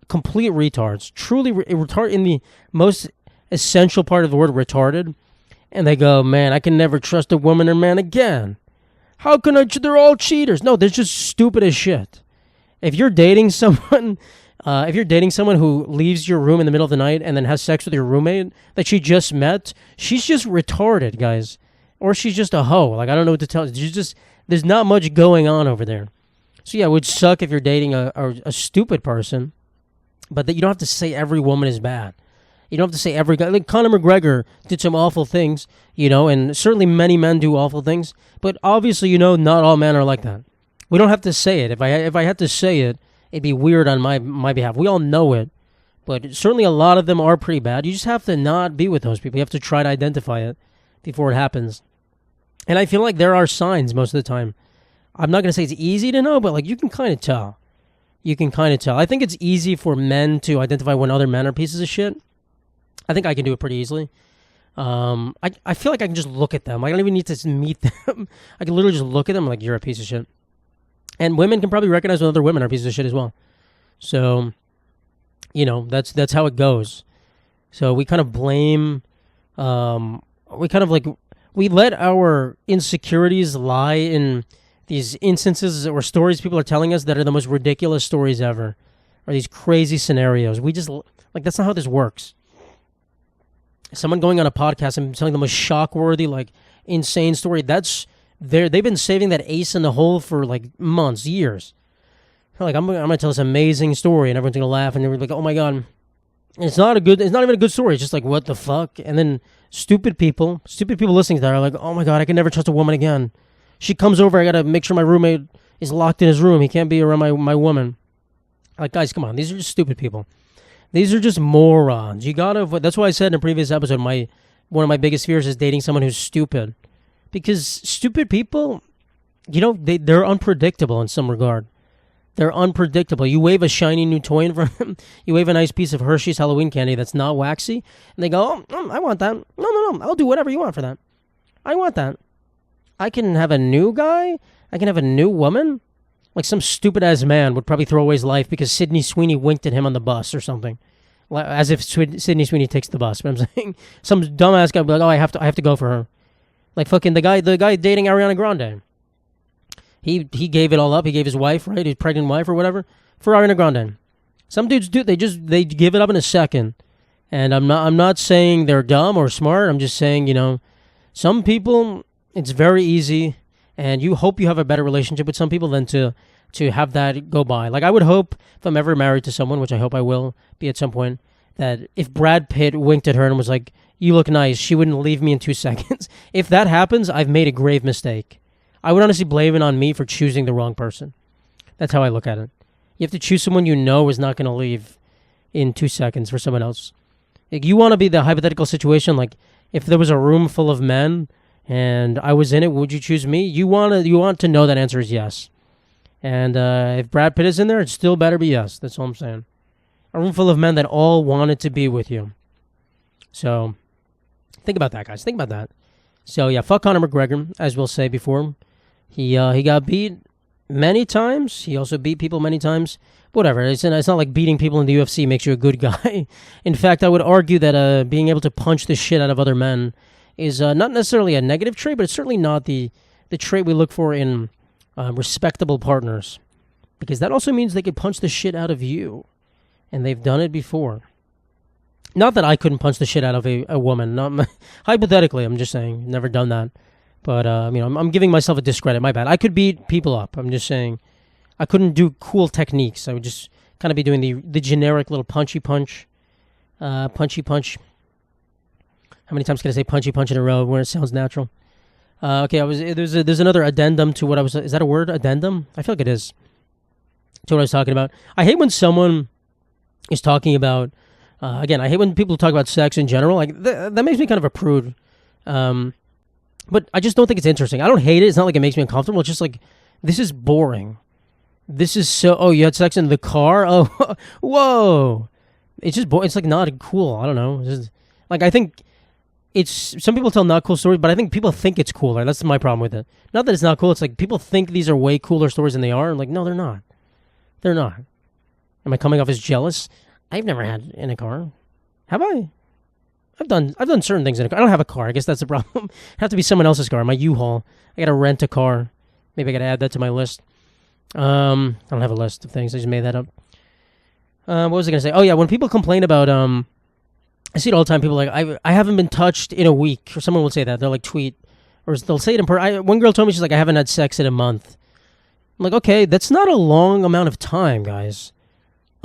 complete retards. Truly retarded in the most essential part of the word retarded. And they go, man, I can never trust a woman or man again. How can I? They're all cheaters. No, they're just stupid as shit. If you're dating someone, who leaves your room in the middle of the night and then has sex with your roommate that she just met, she's just retarded, guys. Or she's just a hoe. Like, I don't know what to tell you. There's not much going on over there. So yeah, it would suck if you're dating a stupid person, but that you don't have to say every woman is bad. You don't have to say every guy. Like Conor McGregor did some awful things, and certainly many men do awful things. But obviously, not all men are like that. We don't have to say it. If I had to say it, it'd be weird on my behalf. We all know it, but certainly a lot of them are pretty bad. You just have to not be with those people. You have to try to identify it before it happens. And I feel like there are signs most of the time. I'm not going to say it's easy to know, but like you can kind of tell. You can kind of tell. I think it's easy for men to identify when other men are pieces of shit. I think I can do it pretty easily. I feel like I can just look at them. I don't even need to meet them. I can literally just look at them like, you're a piece of shit. And women can probably recognize when other women are pieces of shit as well. So, that's how it goes. So we kind of blame, we let our insecurities lie in these instances or stories people are telling us that are the most ridiculous stories ever, or these crazy scenarios. We just, that's not how this works. Someone going on a podcast and telling them a shock-worthy, insane story, they've been saving that ace in the hole for, months, years. They're like, I'm going to tell this amazing story, and everyone's going to laugh, and they're like, oh my God. And it's not even a good story. It's just like, what the fuck? And then stupid people listening to that are like, oh my God, I can never trust a woman again. She comes over, I got to make sure my roommate is locked in his room. He can't be around my woman. Like, guys, come on. These are just stupid people. These are just morons. That's why I said in a previous episode, one of my biggest fears is dating someone who's stupid. Because stupid people, they're unpredictable in some regard. They're unpredictable. You wave a shiny new toy in front of them. You wave a nice piece of Hershey's Halloween candy that's not waxy. And they go, I want that. No. I'll do whatever you want for that. I want that. I can have a new guy. I can have a new woman. Like some stupid-ass man would probably throw away his life because Sydney Sweeney winked at him on the bus or something. As if Sydney Sweeney takes the bus. But I'm saying some dumbass guy would be like, oh, I have to go for her. Like fucking the guy dating Ariana Grande. He gave it all up. He gave his wife, right, his pregnant wife or whatever, for Ariana Grande. Some dudes do. They give it up in a second. And I'm not saying they're dumb or smart. I'm just saying, some people, it's very easy, and you hope you have a better relationship with some people than to have that go by. Like, I would hope, if I'm ever married to someone, which I hope I will be at some point, that if Brad Pitt winked at her and was like, "You look nice," she wouldn't leave me in 2 seconds. If that happens, I've made a grave mistake. I would honestly blame it on me for choosing the wrong person. That's how I look at it. You have to choose someone you know is not going to leave in 2 seconds for someone else. Like, you want to be the hypothetical situation, like if there was a room full of men and I was in it, would you choose me? You want to know that answer is yes. And if Brad Pitt is in there, it still better be yes. That's all I'm saying. A room full of men that all wanted to be with you. So think about that, guys. Think about that. So yeah, fuck Conor McGregor, as we'll say before. He got beat many times. He also beat people many times. Whatever. It's not like beating people in the UFC makes you a good guy. In fact, I would argue that being able to punch the shit out of other men is not necessarily a negative trait, but it's certainly not the trait we look for in respectable partners. Because that also means they could punch the shit out of you. And they've done it before. Not that I couldn't punch the shit out of a woman. Not hypothetically, I'm just saying. Never done that. But, I'm giving myself a discredit. My bad. I could beat people up. I'm just saying. I couldn't do cool techniques. I would just kind of be doing the generic little punchy punch. Punchy punch. How many times can I say punchy punch in a row when it sounds natural? Okay, there's another addendum to what I was... Is that a word? Addendum? I feel like it is. To what I was talking about. I hate when someone is talking about... again, I hate when people talk about sex in general. Like that makes me kind of a prude. But I just don't think it's interesting. I don't hate it. It's not like it makes me uncomfortable. It's just like, this is boring. This is so... Oh, you had sex in the car? Oh, whoa. It's just boring. It's like not cool. I don't know. It's just, like, I think it's... Some people tell not cool stories, but I think people think it's cooler. That's my problem with it. Not that it's not cool. It's like people think these are way cooler stories than they are. I'm like, no, they're not. They're not. Am I coming off as jealous? I've never had in a car. Have I? I've done certain things in a car. I don't have a car. I guess that's the problem. It have to be someone else's car. My U-Haul. I got to rent a car. Maybe I got to add that to my list. I don't have a list of things. I just made that up. What was I going to say? Oh, yeah. When people complain about... I see it all the time. People are like, I haven't been touched in a week. Or someone will say that. They'll like tweet. Or they'll say it in person. One girl told me, she's like, I haven't had sex in a month. I'm like, okay, that's not a long amount of time, guys.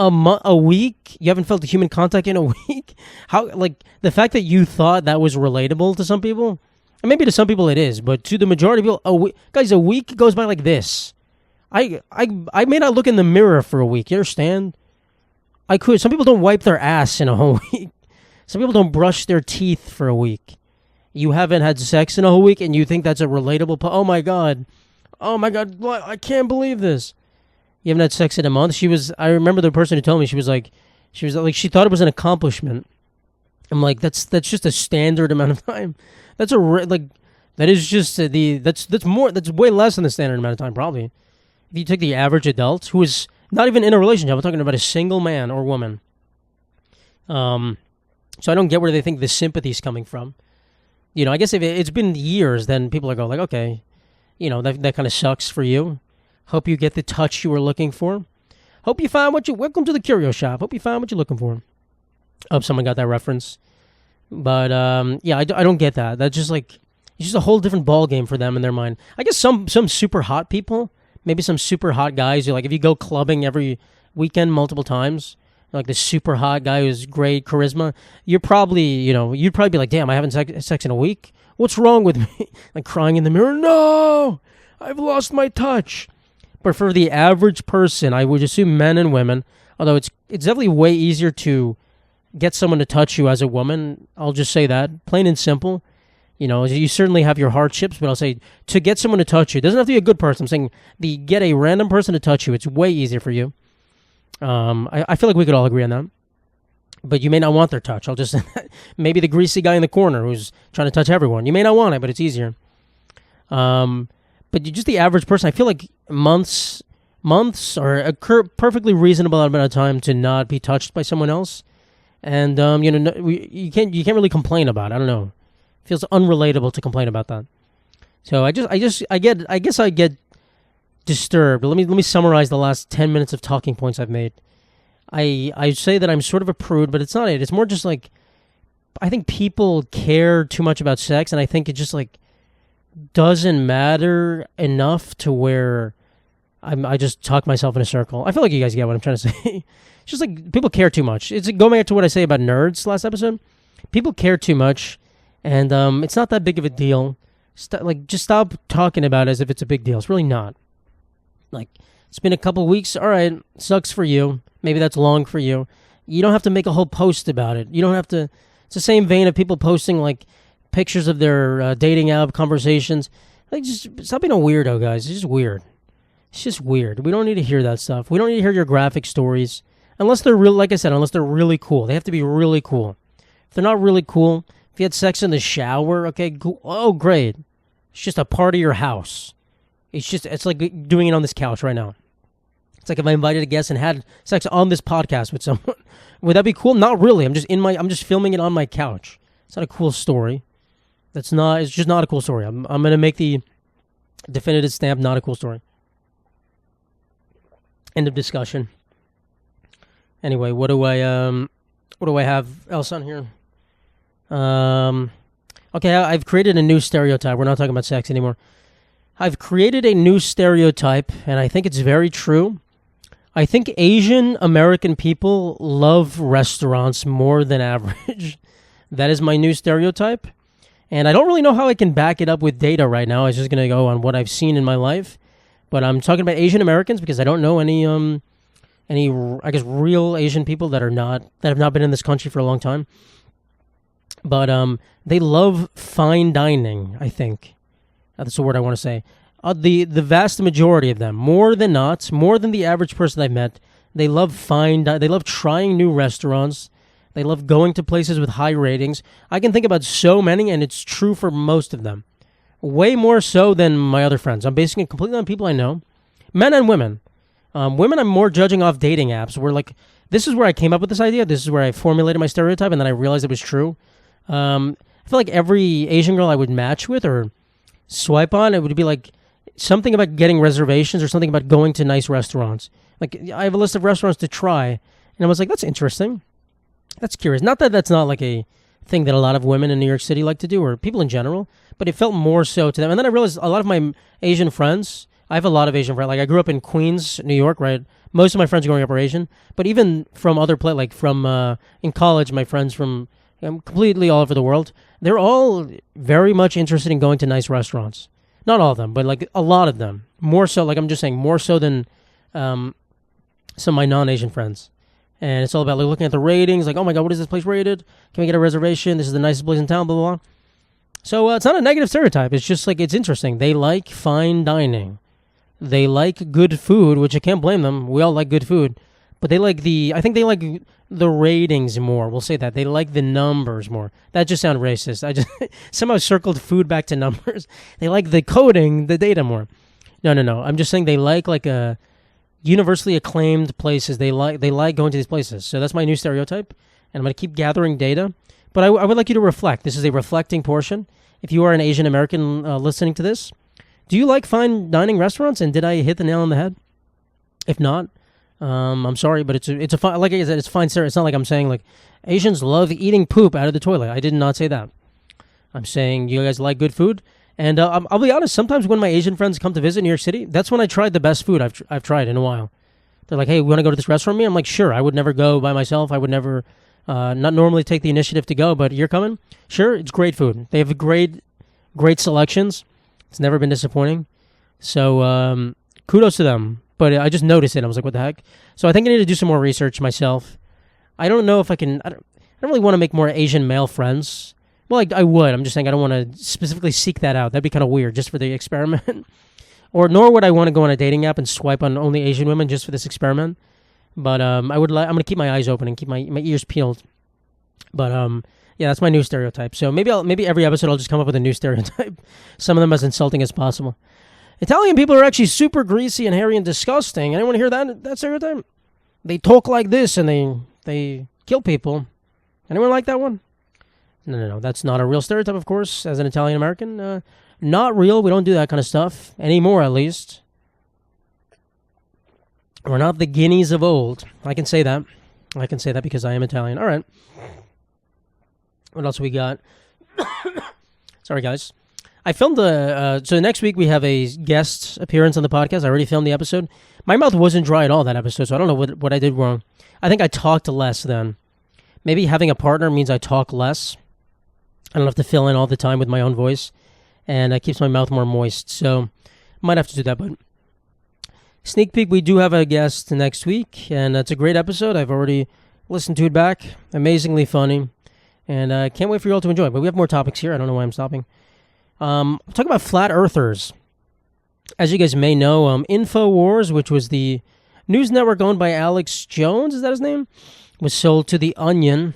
A week? You haven't felt human contact in a week? How, like, the fact that you thought that was relatable to some people, and maybe to some people it is, but to the majority of people, guys, a week goes by like this. I may not look in the mirror for a week, you understand? I could. Some people don't wipe their ass in a whole week. Some people don't brush their teeth for a week. You haven't had sex in a whole week, and you think that's a relatable... Oh, my God, I can't believe this. You haven't had sex in a month? I remember the person who told me, she was like, she thought it was an accomplishment. I'm like, that's just a standard amount of time. That's that's way less than the standard amount of time, probably. If you take the average adult who is not even in a relationship, I'm talking about a single man or woman. So I don't get where they think the sympathy is coming from. I guess if it's been years, then people are going like, okay, that kind of sucks for you. Hope you get the touch you were looking for. Hope you find welcome to the curio shop. Hope you find what you're looking for. Hope someone got that reference. But, yeah, I don't get that. That's just like, it's just a whole different ball game for them in their mind. I guess some super hot people, maybe some super hot guys, you're like, if you go clubbing every weekend multiple times, like the super hot guy who's great charisma, you're probably, you'd probably be like, damn, I haven't sex in a week? What's wrong with me? Like crying in the mirror, no, I've lost my touch. But for the average person, I would assume men and women, although it's definitely way easier to get someone to touch you as a woman. I'll just say that, plain and simple. You certainly have your hardships, but I'll say to get someone to touch you, it doesn't have to be a good person. I'm saying get a random person to touch you. It's way easier for you. I feel like we could all agree on that. But you may not want their touch. I'll just maybe the greasy guy in the corner who's trying to touch everyone. You may not want it, but it's easier. But just the average person, I feel like months are a perfectly reasonable amount of time to not be touched by someone else, and you can't really complain about it. I don't know, it feels unrelatable to complain about that. So I guess I get disturbed. Let me summarize the last 10 minutes of talking points I've made. I say that I'm sort of a prude, but it's not it. It's more just like I think people care too much about sex, and I think it just like doesn't matter enough to where I just talk myself in a circle. I feel like you guys get what I'm trying to say. It's just like people care too much. It's going back to what I say about nerds last episode. People care too much, and it's not that big of a deal. Just stop talking about it as if it's a big deal. It's really not. Like, it's been a couple weeks. All right, sucks for you. Maybe that's long for you. You don't have to make a whole post about it. You don't have to. It's the same vein of people posting like pictures of their dating app conversations. Like, just stop being a weirdo, guys. It's just weird. It's just weird. We don't need to hear that stuff. We don't need to hear your graphic stories. Unless they're real, like I said, unless they're really cool. They have to be really cool. If they're not really cool, if you had sex in the shower, okay, cool. Oh, great. It's just a part of your house. It's like doing it on this couch right now. It's like if I invited a guest and had sex on this podcast with someone. Would that be cool? Not really. I'm just filming it on my couch. It's not a cool story. It's just not a cool story. I'm going to make the definitive stamp, not a cool story. End of discussion. Anyway, what do I have else on here? Okay, I've created a new stereotype. We're not talking about sex anymore. I've created a new stereotype, and I think it's very true. I think Asian American people love restaurants more than average. That is my new stereotype. And I don't really know how I can back it up with data right now. I was just going to go on what I've seen in my life. But I'm talking about Asian Americans because I don't know any I guess real Asian people that have not been in this country for a long time. But they love fine dining, I think. That's the word I want to say. The vast majority of them, more than the average person I've met, they love they love trying new restaurants. They love going to places with high ratings. I can think about so many, and it's true for most of them. Way more so than my other friends. I'm basing it completely on people I know. Men and women. Women I'm more judging off dating apps. Where like, this is where I came up with this idea. This is where I formulated my stereotype, and then I realized it was true. I feel like every Asian girl I would match with or swipe on, it would be like something about getting reservations or something about going to nice restaurants. Like, I have a list of restaurants to try, and I was like, that's interesting. That's curious. Not that that's not like a thing that a lot of women in New York City like to do, or people in general, but it felt more so to them. And then I realized a lot of my Asian friends, I have a lot of Asian friends. Like, I grew up in Queens, New York, right? Most of my friends growing up are Asian, but even from other places, like from in college, my friends from completely all over the world, they're all very much interested in going to nice restaurants. Not all of them, but like a lot of them. More so, like I'm just saying, more so than some of my non-Asian friends. And it's all about like looking at the ratings, like, oh my God, what is this place rated? Can we get a reservation? This is the nicest place in town, blah, blah, blah. So it's not a negative stereotype. It's just like, it's interesting. They like fine dining. They like good food, which I can't blame them. We all like good food. But I think they like the ratings more. We'll say that. They like the numbers more. That just sounds racist. I just somehow circled food back to numbers. They like the coding, the data more. No. I'm just saying they like a universally acclaimed places. They like going to these places. So that's my new stereotype, and I'm going to keep gathering data. But I would like you to reflect. This is a reflecting portion. If you are an Asian American listening to this, do you like fine dining restaurants? And did I hit the nail on the head? If not, I'm sorry, but it's a fine, like I said, it's fine, sir. It's not like I'm saying like Asians love eating poop out of the toilet. I did not say that. I'm saying you guys like good food. And I'll be honest, sometimes when my Asian friends come to visit New York City, that's when I tried the best food I've tried in a while. They're like, hey, we want to go to this restaurant with me? I'm like, sure. I would never go by myself. I would never, not normally take the initiative to go, but you're coming? Sure, it's great food. They have great selections. It's never been disappointing. So kudos to them. But I just noticed it. I was like, what the heck? So I think I need to do some more research myself. I don't know if I can, I don't really want to make more Asian male friends. Well, I would. I'm just saying I don't want to specifically seek that out. That'd be kind of weird just for the experiment. Nor would I want to go on a dating app and swipe on only Asian women just for this experiment. But I'm going to keep my eyes open and keep my ears peeled. But yeah, that's my new stereotype. So maybe every episode I'll just come up with a new stereotype. Some of them as insulting as possible. Italian people are actually super greasy and hairy and disgusting. Anyone hear that stereotype? They talk like this and they kill people. Anyone like that one? No. That's not a real stereotype, of course, as an Italian American. Not real. We don't do that kind of stuff. Anymore, at least. We're not the guineas of old. I can say that. I can say that because I am Italian. All right. What else we got? Sorry, guys. I filmed so next week we have a guest appearance on the podcast. I already filmed the episode. My mouth wasn't dry at all that episode, so I don't know what I did wrong. I think I talked less then. Maybe having a partner means I talk less. I don't have to fill in all the time with my own voice, and it keeps my mouth more moist. So might have to do that, but sneak peek, we do have a guest next week, and it's a great episode. I've already listened to it back. Amazingly funny, and I can't wait for you all to enjoy it. But we have more topics here. I don't know why I'm stopping. I'm talking about flat earthers. As you guys may know, InfoWars, which was the news network owned by Alex Jones, is that his name? Was sold to The Onion.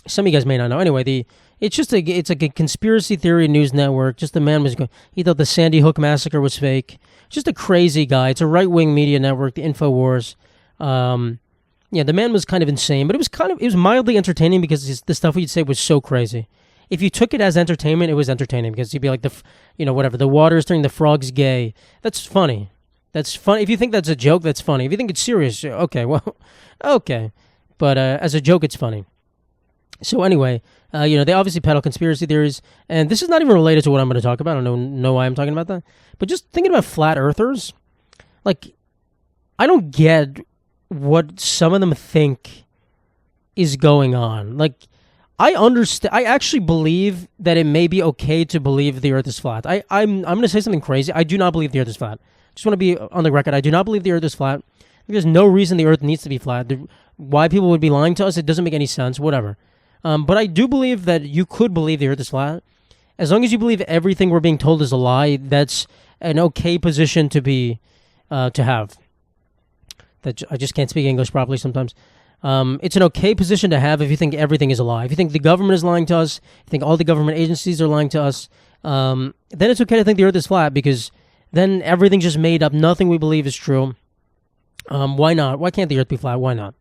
Some of you guys may not know. Anyway, it's like a conspiracy theory news network. Just the man he thought the Sandy Hook massacre was fake. Just a crazy guy. It's a right-wing media network, the InfoWars. The man was kind of insane, but it was mildly entertaining because the stuff he'd say was so crazy. If you took it as entertainment, it was entertaining because you'd be like, the water's turning the frogs gay. That's funny. That's funny. If you think that's a joke, that's funny. If you think it's serious, okay, well, okay. But as a joke, it's funny. So anyway, they obviously peddle conspiracy theories, and this is not even related to what I'm going to talk about. I don't know why I'm talking about that. But just thinking about flat earthers, like, I don't get what some of them think is going on. Like, I understand. I actually believe that it may be okay to believe the Earth is flat. I'm going to say something crazy. I do not believe the Earth is flat. Just want to be on the record. I do not believe the Earth is flat. There's no reason the Earth needs to be flat. Why people would be lying to us, it doesn't make any sense. Whatever. But I do believe that you could believe the Earth is flat. As long as you believe everything we're being told is a lie, that's an okay position to be to have. I just can't speak English properly sometimes. It's an okay position to have if you think everything is a lie. If you think the government is lying to us, you think all the government agencies are lying to us, then it's okay to think the Earth is flat because then everything's just made up. Nothing we believe is true. Why not? Why can't the Earth be flat? Why not?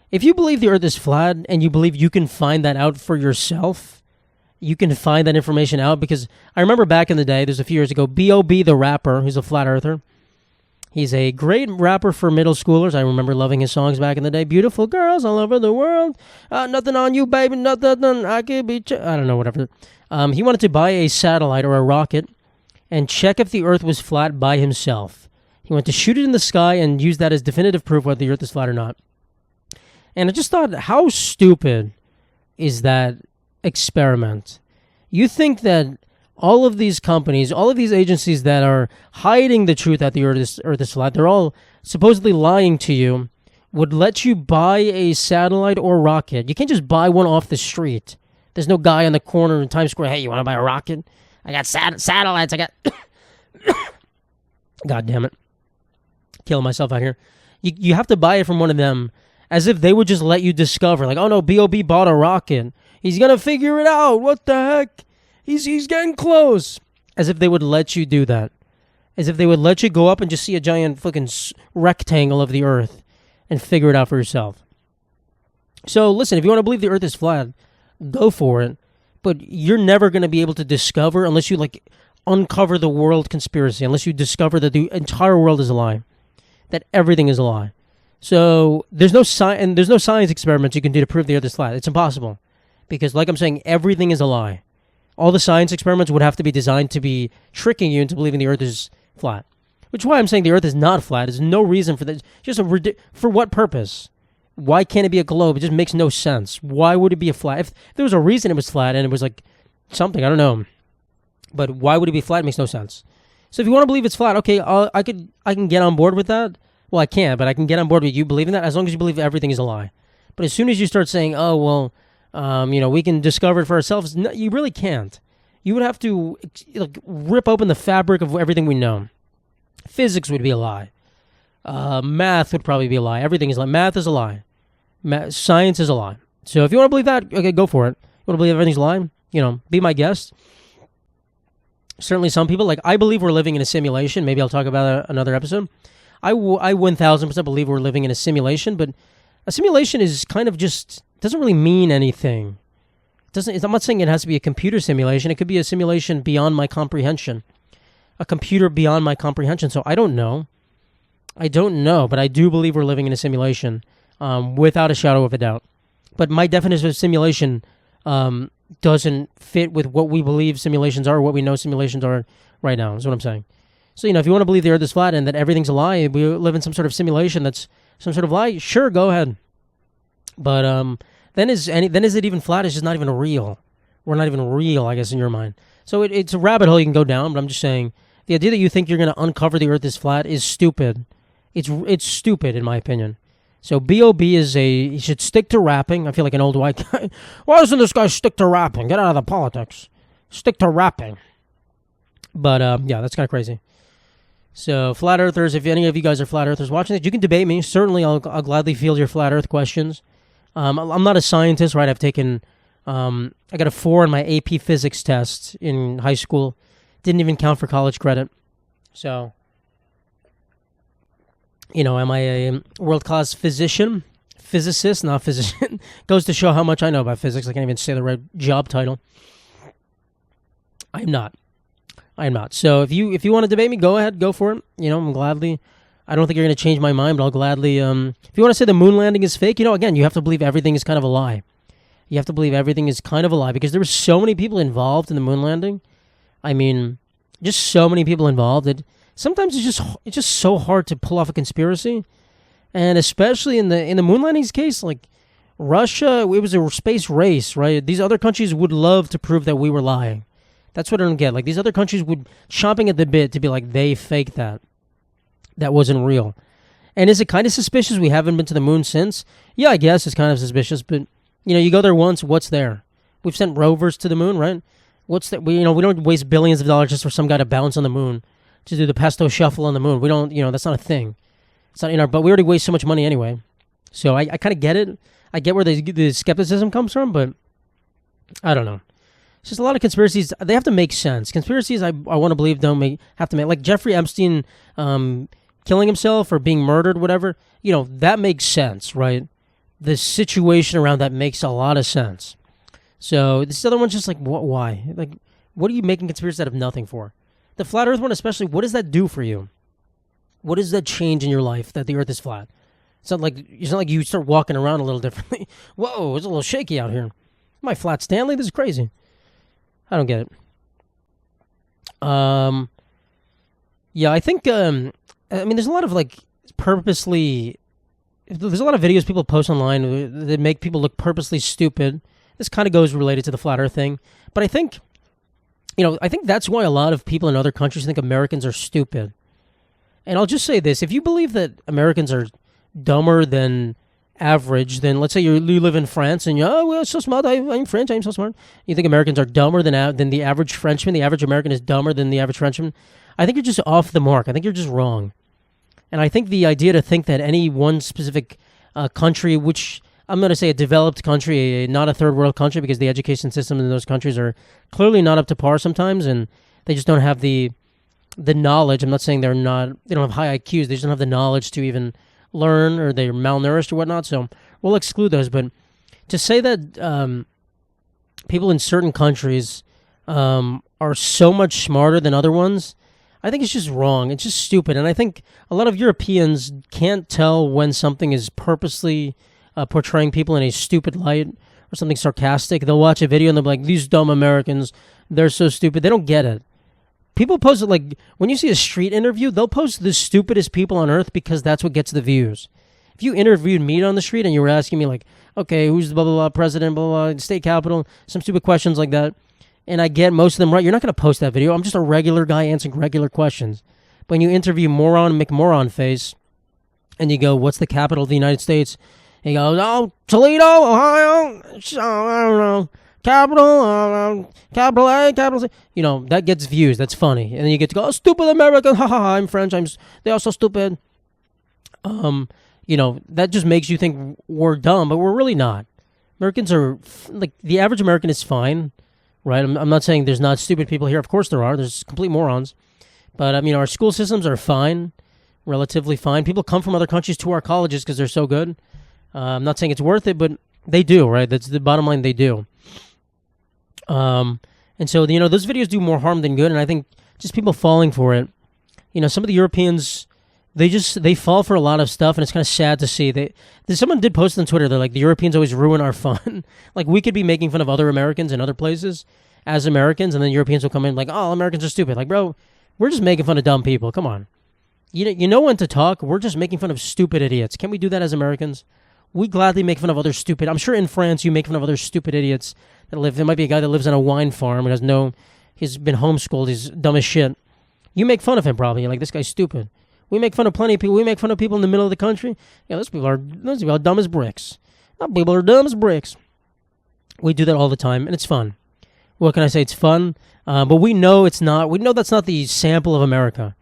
If you believe the Earth is flat and you believe you can find that out for yourself, you can find that information out because I remember back in the day, there's a few years ago, B.O.B. the rapper, who's a flat earther. He's a great rapper for middle schoolers. I remember loving his songs back in the day. Beautiful girls all over the world. Nothing on you, baby. Nothing. I could be... I don't know, whatever. He wanted to buy a satellite or a rocket and check if the Earth was flat by himself. He wanted to shoot it in the sky and use that as definitive proof whether the Earth is flat or not. And I just thought, how stupid is that experiment? You think that all of these companies, all of these agencies that are hiding the truth that the Earth is flat, they're all supposedly lying to you, would let you buy a satellite or rocket. You can't just buy one off the street. There's no guy on the corner in Times Square, hey, you want to buy a rocket? I got satellites, I got... God damn it. Killing myself out here. You have to buy it from one of them as if they would just let you discover. Like, oh no, B.O.B. bought a rocket. He's going to figure it out. What the heck? He's getting close. As if they would let you do that. As if they would let you go up and just see a giant fucking rectangle of the Earth and figure it out for yourself. So listen, if you want to believe the Earth is flat, go for it. But you're never going to be able to discover, unless you uncover the world conspiracy, unless you discover that the entire world is a lie, that everything is a lie. So there's no science experiments you can do to prove the Earth is flat. It's impossible. Because like I'm saying, everything is a lie. All the science experiments would have to be designed to be tricking you into believing the Earth is flat. Which is why I'm saying the Earth is not flat. There's no reason for that. For what purpose? Why can't it be a globe? It just makes no sense. Why would it be a flat? If there was a reason it was flat and it was like something, I don't know. But why would it be flat? It makes no sense. So if you want to believe it's flat, okay, I can get on board with that. Well, I can't, but I can get on board with you believing that as long as you believe everything is a lie. But as soon as you start saying, oh, well, we can discover it for ourselves, no, you really can't. You would have to rip open the fabric of everything we know. Physics would be a lie. Math would probably be a lie. Everything is a lie. Math is a lie. Science is a lie. So if you want to believe that, okay, go for it. You want to believe everything's a lie? Be my guest. Certainly some people, I believe we're living in a simulation. Maybe I'll talk about it another episode. I 1000% believe we're living in a simulation, but a simulation is kind of just, doesn't really mean anything. I'm not saying it has to be a computer simulation. It could be a simulation beyond my comprehension. A computer beyond my comprehension. So I don't know. I don't know, but I do believe we're living in a simulation, without a shadow of a doubt. But my definition of simulation doesn't fit with what we believe simulations are, or what we know simulations are right now, is what I'm saying. So, if you want to believe the Earth is flat and that everything's a lie, we live in some sort of simulation that's some sort of lie, sure, go ahead. But then is it even flat? It's just not even real. We're not even real, I guess, in your mind. So it's a rabbit hole you can go down, but I'm just saying, the idea that you think you're going to uncover the Earth is flat is stupid. It's stupid, in my opinion. So B.O.B. he should stick to rapping. I feel like an old white guy. Why doesn't this guy stick to rapping? Get out of the politics. Stick to rapping. But, yeah, that's kind of crazy. So, flat earthers, if any of you guys are flat earthers watching this, you can debate me. Certainly, I'll gladly field your flat earth questions. I'm not a scientist, right? I've taken, I got a 4 on my AP physics test in high school. Didn't even count for college credit. So, am I a world-class physicist, not physician? Goes to show how much I know about physics. I can't even say the right job title. I'm not. So if you want to debate me, go ahead, go for it. I'm gladly. I don't think you're going to change my mind, but I'll gladly. If you want to say the moon landing is fake, again, you have to believe everything is kind of a lie. You have to believe everything is kind of a lie because there were so many people involved in the moon landing. I mean, just so many people involved that sometimes it's just so hard to pull off a conspiracy, and especially in the moon landing's case, like Russia, it was a space race, right? These other countries would love to prove that we were lying. That's what I don't get. Like, these other countries would chomping at the bit to be like, they faked that. That wasn't real. And is it kind of suspicious we haven't been to the moon since? Yeah, I guess it's kind of suspicious, but, you go there once, what's there? We've sent rovers to the moon, right? What's that? We don't waste billions of dollars just for some guy to bounce on the moon, to do the pesto shuffle on the moon. We don't, that's not a thing. It's not in our, but we already waste so much money anyway. So I kind of get it. I get where the skepticism comes from, but I don't know. It's just a lot of conspiracies. They have to make sense. Conspiracies, I want to believe, have to make, like Jeffrey Epstein killing himself or being murdered, whatever. That makes sense, right? The situation around that makes a lot of sense. So this other one's just like, what? Why? Like, what are you making conspiracies out of nothing for? The flat Earth one, especially. What does that do for you? What does that change in your life that the Earth is flat? It's not like you start walking around a little differently. Whoa, it's a little shaky out here. Am I flat Stanley? This is crazy. I don't get it. Yeah, I think, there's a lot of, purposely, there's a lot of videos people post online that make people look purposely stupid. This kind of goes related to the flat earth thing. But I think, I think that's why a lot of people in other countries think Americans are stupid. And I'll just say this. If you believe that Americans are dumber than average, then let's say you live in France and well, so smart, I'm French, I'm so smart. You think Americans are dumber than the average Frenchman, the average American is dumber than the average Frenchman? I think you're just off the mark. I think you're just wrong. And I think the idea to think that any one specific country, which I'm going to say a developed country, not a third world country, because the education system in those countries are clearly not up to par sometimes, and they just don't have the knowledge. I'm not saying they don't have high IQs, they just don't have the knowledge to even learn, or they're malnourished or whatnot, so we'll exclude those. But to say that people in certain countries are so much smarter than other ones, I think it's just wrong. It's just stupid. And I think a lot of Europeans can't tell when something is purposely portraying people in a stupid light or something sarcastic. They'll watch a video and they'll be like, these dumb Americans, they're so stupid. They don't get it. People post it, like, when you see a street interview, they'll post the stupidest people on earth because that's what gets the views. If you interviewed me on the street and you were asking me, like, okay, who's the blah, blah, blah, president, blah, blah, blah, state capital, some stupid questions like that, and I get most of them right, you're not going to post that video. I'm just a regular guy answering regular questions. But when you interview moron, McMoron face, and you go, what's the capital of the United States? And he goes, Toledo, Ohio, I don't know. Capital A, capital C. That gets views. That's funny. And then you get to go, stupid American, ha ha ha, I'm French, they are so stupid. That just makes you think we're dumb, but we're really not. Americans are, the average American is fine, right? I'm not saying there's not stupid people here. Of course there are. There's complete morons. But, our school systems are fine, relatively fine. People come from other countries to our colleges because they're so good. I'm not saying it's worth it, but they do, right? That's the bottom line, they do. And so, those videos do more harm than good, and I think just people falling for it. Some of the Europeans, they fall for a lot of stuff, and it's kind of sad to see. Someone did post on Twitter, they're like, the Europeans always ruin our fun. Like, we could be making fun of other Americans in other places as Americans, and then Europeans will come in like, oh, Americans are stupid. Like, bro, we're just making fun of dumb people. Come on. You know when to talk. We're just making fun of stupid idiots. Can we do that as Americans? We gladly make fun of other stupid. I'm sure in France you make fun of other stupid idiots that live. There might be a guy that lives on a wine farm and he's been homeschooled. He's dumb as shit. You make fun of him probably. You're like, this guy's stupid. We make fun of plenty of people. We make fun of people in the middle of the country. Yeah, those people are dumb as bricks. People are dumb as bricks. We do that all the time, and it's fun. What can I say? It's fun, but we know it's not. We know that's not the sample of America.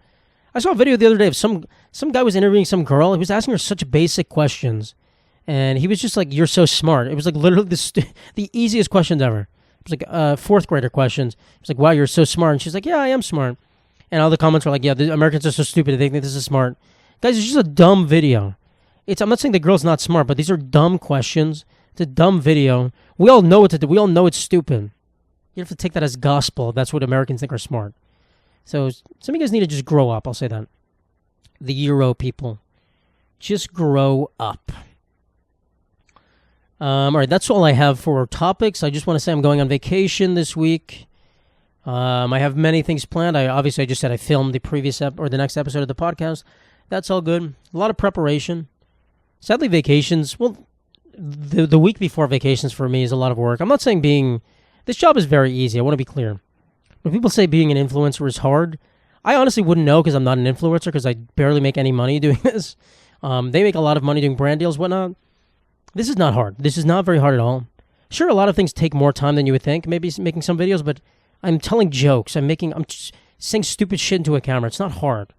I saw a video the other day of some guy was interviewing some girl. He was asking her such basic questions, and he was just like, "You're so smart." It was like literally the easiest questions ever. It was like fourth grader questions. It was like, "Wow, you're so smart," and she's like, "Yeah, I am smart." And all the comments were like, "Yeah, the Americans are so stupid. They think this is smart." Guys, it's just a dumb video. I'm not saying the girl's not smart, but these are dumb questions. It's a dumb video. We all know what to do. We all know it's stupid. You have to take that as gospel. That's what Americans think are smart. So some of you guys need to just grow up. I'll say that. The Euro people. Just grow up. All right, that's all I have for topics. I just want to say I'm going on vacation this week. I have many things planned. I just said I filmed the previous or the next episode of the podcast. That's all good. A lot of preparation. Sadly, vacations, well, the week before vacations for me is a lot of work. I'm not saying this job is very easy. I want to be clear. When people say being an influencer is hard, I honestly wouldn't know because I'm not an influencer because I barely make any money doing this. They make a lot of money doing brand deals, whatnot. This is not hard. This is not very hard at all. Sure, a lot of things take more time than you would think, maybe making some videos, but I'm telling jokes. I'm just saying stupid shit into a camera. It's not hard.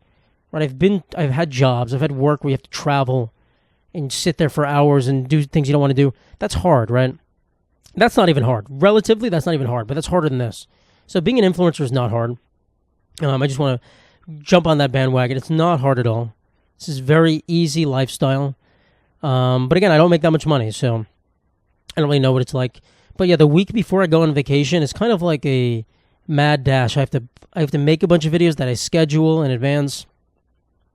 Right? I've had jobs. I've had work where you have to travel and sit there for hours and do things you don't want to do. That's hard, right? That's not even hard. Relatively, that's not even hard, but that's harder than this. So being an influencer is not hard. I just want to jump on that bandwagon. It's not hard at all. This is very easy lifestyle. But again, I don't make that much money, so I don't really know what it's like. But yeah, the week before I go on vacation is kind of like a mad dash. I have to make a bunch of videos that I schedule in advance.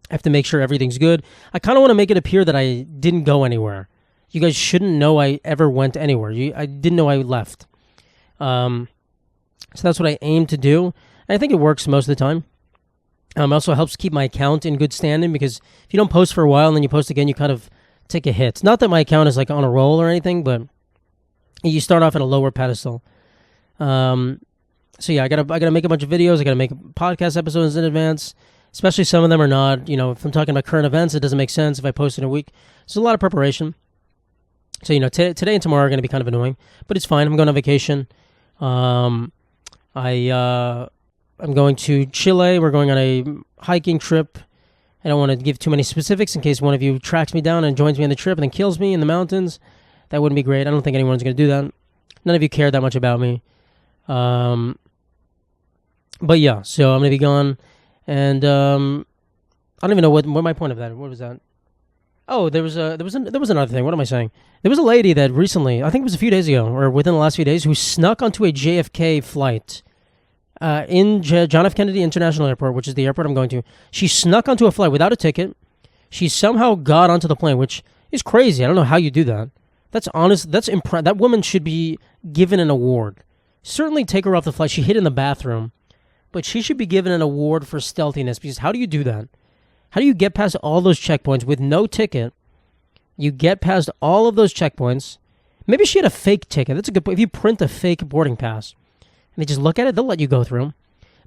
I have to make sure everything's good. I kind of want to make it appear that I didn't go anywhere. You guys shouldn't know I ever went anywhere. I didn't know I left. So that's what I aim to do. And I think it works most of the time. It also helps keep my account in good standing because if you don't post for a while and then you post again, you kind of take a hit. Not that my account is like on a roll or anything, but you start off at a lower pedestal. So yeah, I gotta make a bunch of videos. I gotta make podcast episodes in advance. Especially some of them are not. If I'm talking about current events, it doesn't make sense if I post in a week. So a lot of preparation. So today and tomorrow are gonna be kind of annoying, but it's fine. I'm going on vacation. I'm going to Chile. We're going on a hiking trip. I don't want to give too many specifics in case one of you tracks me down and joins me on the trip and then kills me in the mountains. That wouldn't be great. I don't think anyone's going to do that. None of you care that much about me. But yeah, so I'm going to be gone. And I don't even know what my point of that. What was that? Oh, there was another thing. What am I saying? There was a lady that recently, I think it was a few days ago, or within the last few days, who snuck onto a JFK flight in John F. Kennedy International Airport, which is the airport I'm going to. She snuck onto a flight without a ticket. She somehow got onto the plane, which is crazy. I don't know how you do that. That's honest. That woman should be given an award. Certainly take her off the flight. She hid in the bathroom, but she should be given an award for stealthiness because how do you do that? How do you get past all those checkpoints with no ticket? You get past all of those checkpoints. Maybe she had a fake ticket. That's a good point. If you print a fake boarding pass and they just look at it, they'll let you go through.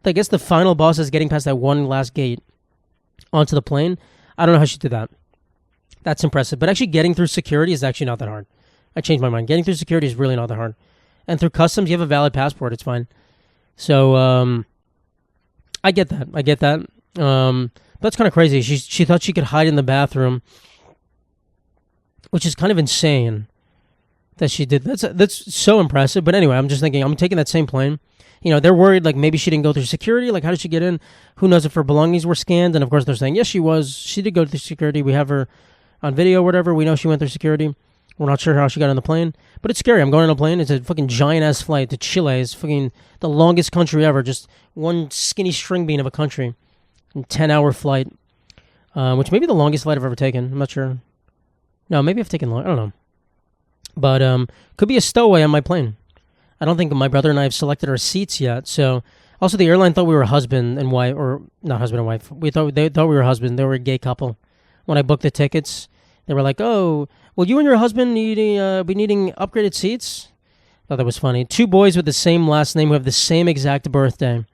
I guess the final boss is getting past that one last gate onto the plane. I don't know how she did that. That's impressive. But actually getting through security is actually not that hard. I changed my mind. Getting through security is really not that hard. And through customs, you have a valid passport. It's fine. So I get that. That's kind of crazy. She thought she could hide in the bathroom, which is kind of insane that she did. That's so impressive. But anyway, I'm just thinking, I'm taking that same plane. They're worried like maybe she didn't go through security. Like, how did she get in? Who knows if her belongings were scanned? And of course, they're saying, yes, she was. She did go through security. We have her on video or whatever. We know she went through security. We're not sure how she got on the plane. But it's scary. I'm going on a plane. It's a fucking giant-ass flight to Chile. It's fucking the longest country ever. Just one skinny string bean of a country. 10-hour flight. which may be the longest flight I've ever taken. I'm not sure. No, maybe I've taken long. I don't know. But could be a stowaway on my plane. I don't think my brother and I have selected our seats yet. So also the airline thought we were husband and wife, or not husband and wife. They thought we were husband. They were a gay couple. When I booked the tickets, they were like, "Oh, well, you and your husband be needing upgraded seats." Thought that was funny. Two boys with the same last name who have the same exact birthday.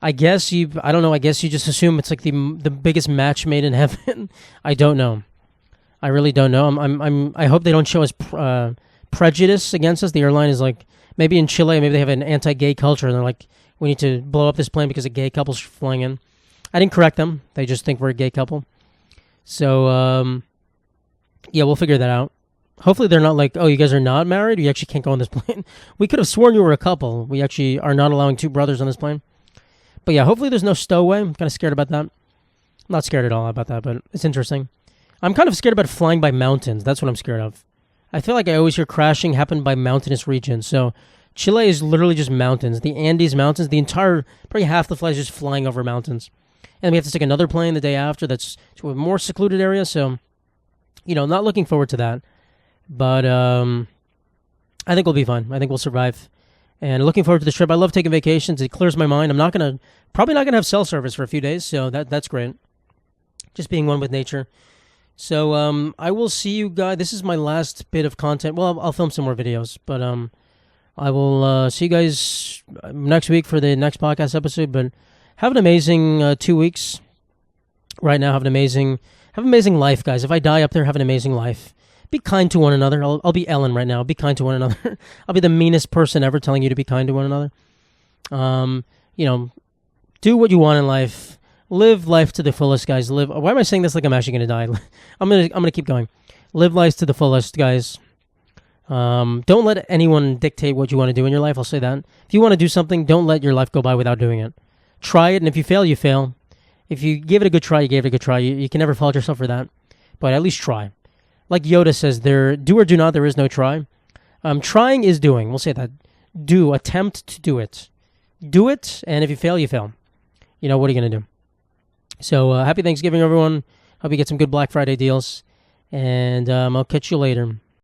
I guess I don't know. I guess you just assume it's like the biggest match made in heaven. I don't know. I really don't know. I hope they don't show us prejudice against us. The airline is like, maybe in Chile, maybe they have an anti-gay culture, and they're like, we need to blow up this plane because a gay couple's flying in. I didn't correct them. They just think we're a gay couple. So, yeah, we'll figure that out. Hopefully they're not like, oh, you guys are not married? You actually can't go on this plane. We could have sworn you were a couple. We actually are not allowing two brothers on this plane. But yeah, hopefully there's no stowaway. I'm kind of scared about that. I'm not scared at all about that, but it's interesting. I'm kind of scared about flying by mountains. That's what I'm scared of. I feel like I always hear crashing happen by mountainous regions. So Chile is literally just mountains. The Andes Mountains, probably half the flight is just flying over mountains. And we have to take another plane the day after that's to a more secluded area. So, not looking forward to that. But I think we'll be fine. I think we'll survive. And looking forward to the trip. I love taking vacations. It clears my mind. I'm probably not gonna have cell service for a few days. So that's great. Just being one with nature. So I will see you guys. This is my last bit of content. Well, I'll film some more videos, but I will see you guys next week for the next podcast episode. But have an amazing 2 weeks. Right now, have an amazing life, guys. If I die up there, have an amazing life. Be kind to one another. I'll be Ellen right now. Be kind to one another. I'll be the meanest person ever telling you to be kind to one another. Do what you want in life. Live life to the fullest, guys. Why am I saying this like I'm actually going to die? I'm gonna keep going. Live life to the fullest, guys. Don't let anyone dictate what you want to do in your life. I'll say that. If you want to do something, don't let your life go by without doing it. Try it, and if you fail, you fail. If you give it a good try, you gave it a good try. You can never fault yourself for that. But at least try. Like Yoda says, do or do not, there is no try. Trying is doing. We'll say that. Attempt to do it. Do it, and if you fail, you fail. What are you going to do? So, happy Thanksgiving, everyone. Hope you get some good Black Friday deals. And I'll catch you later.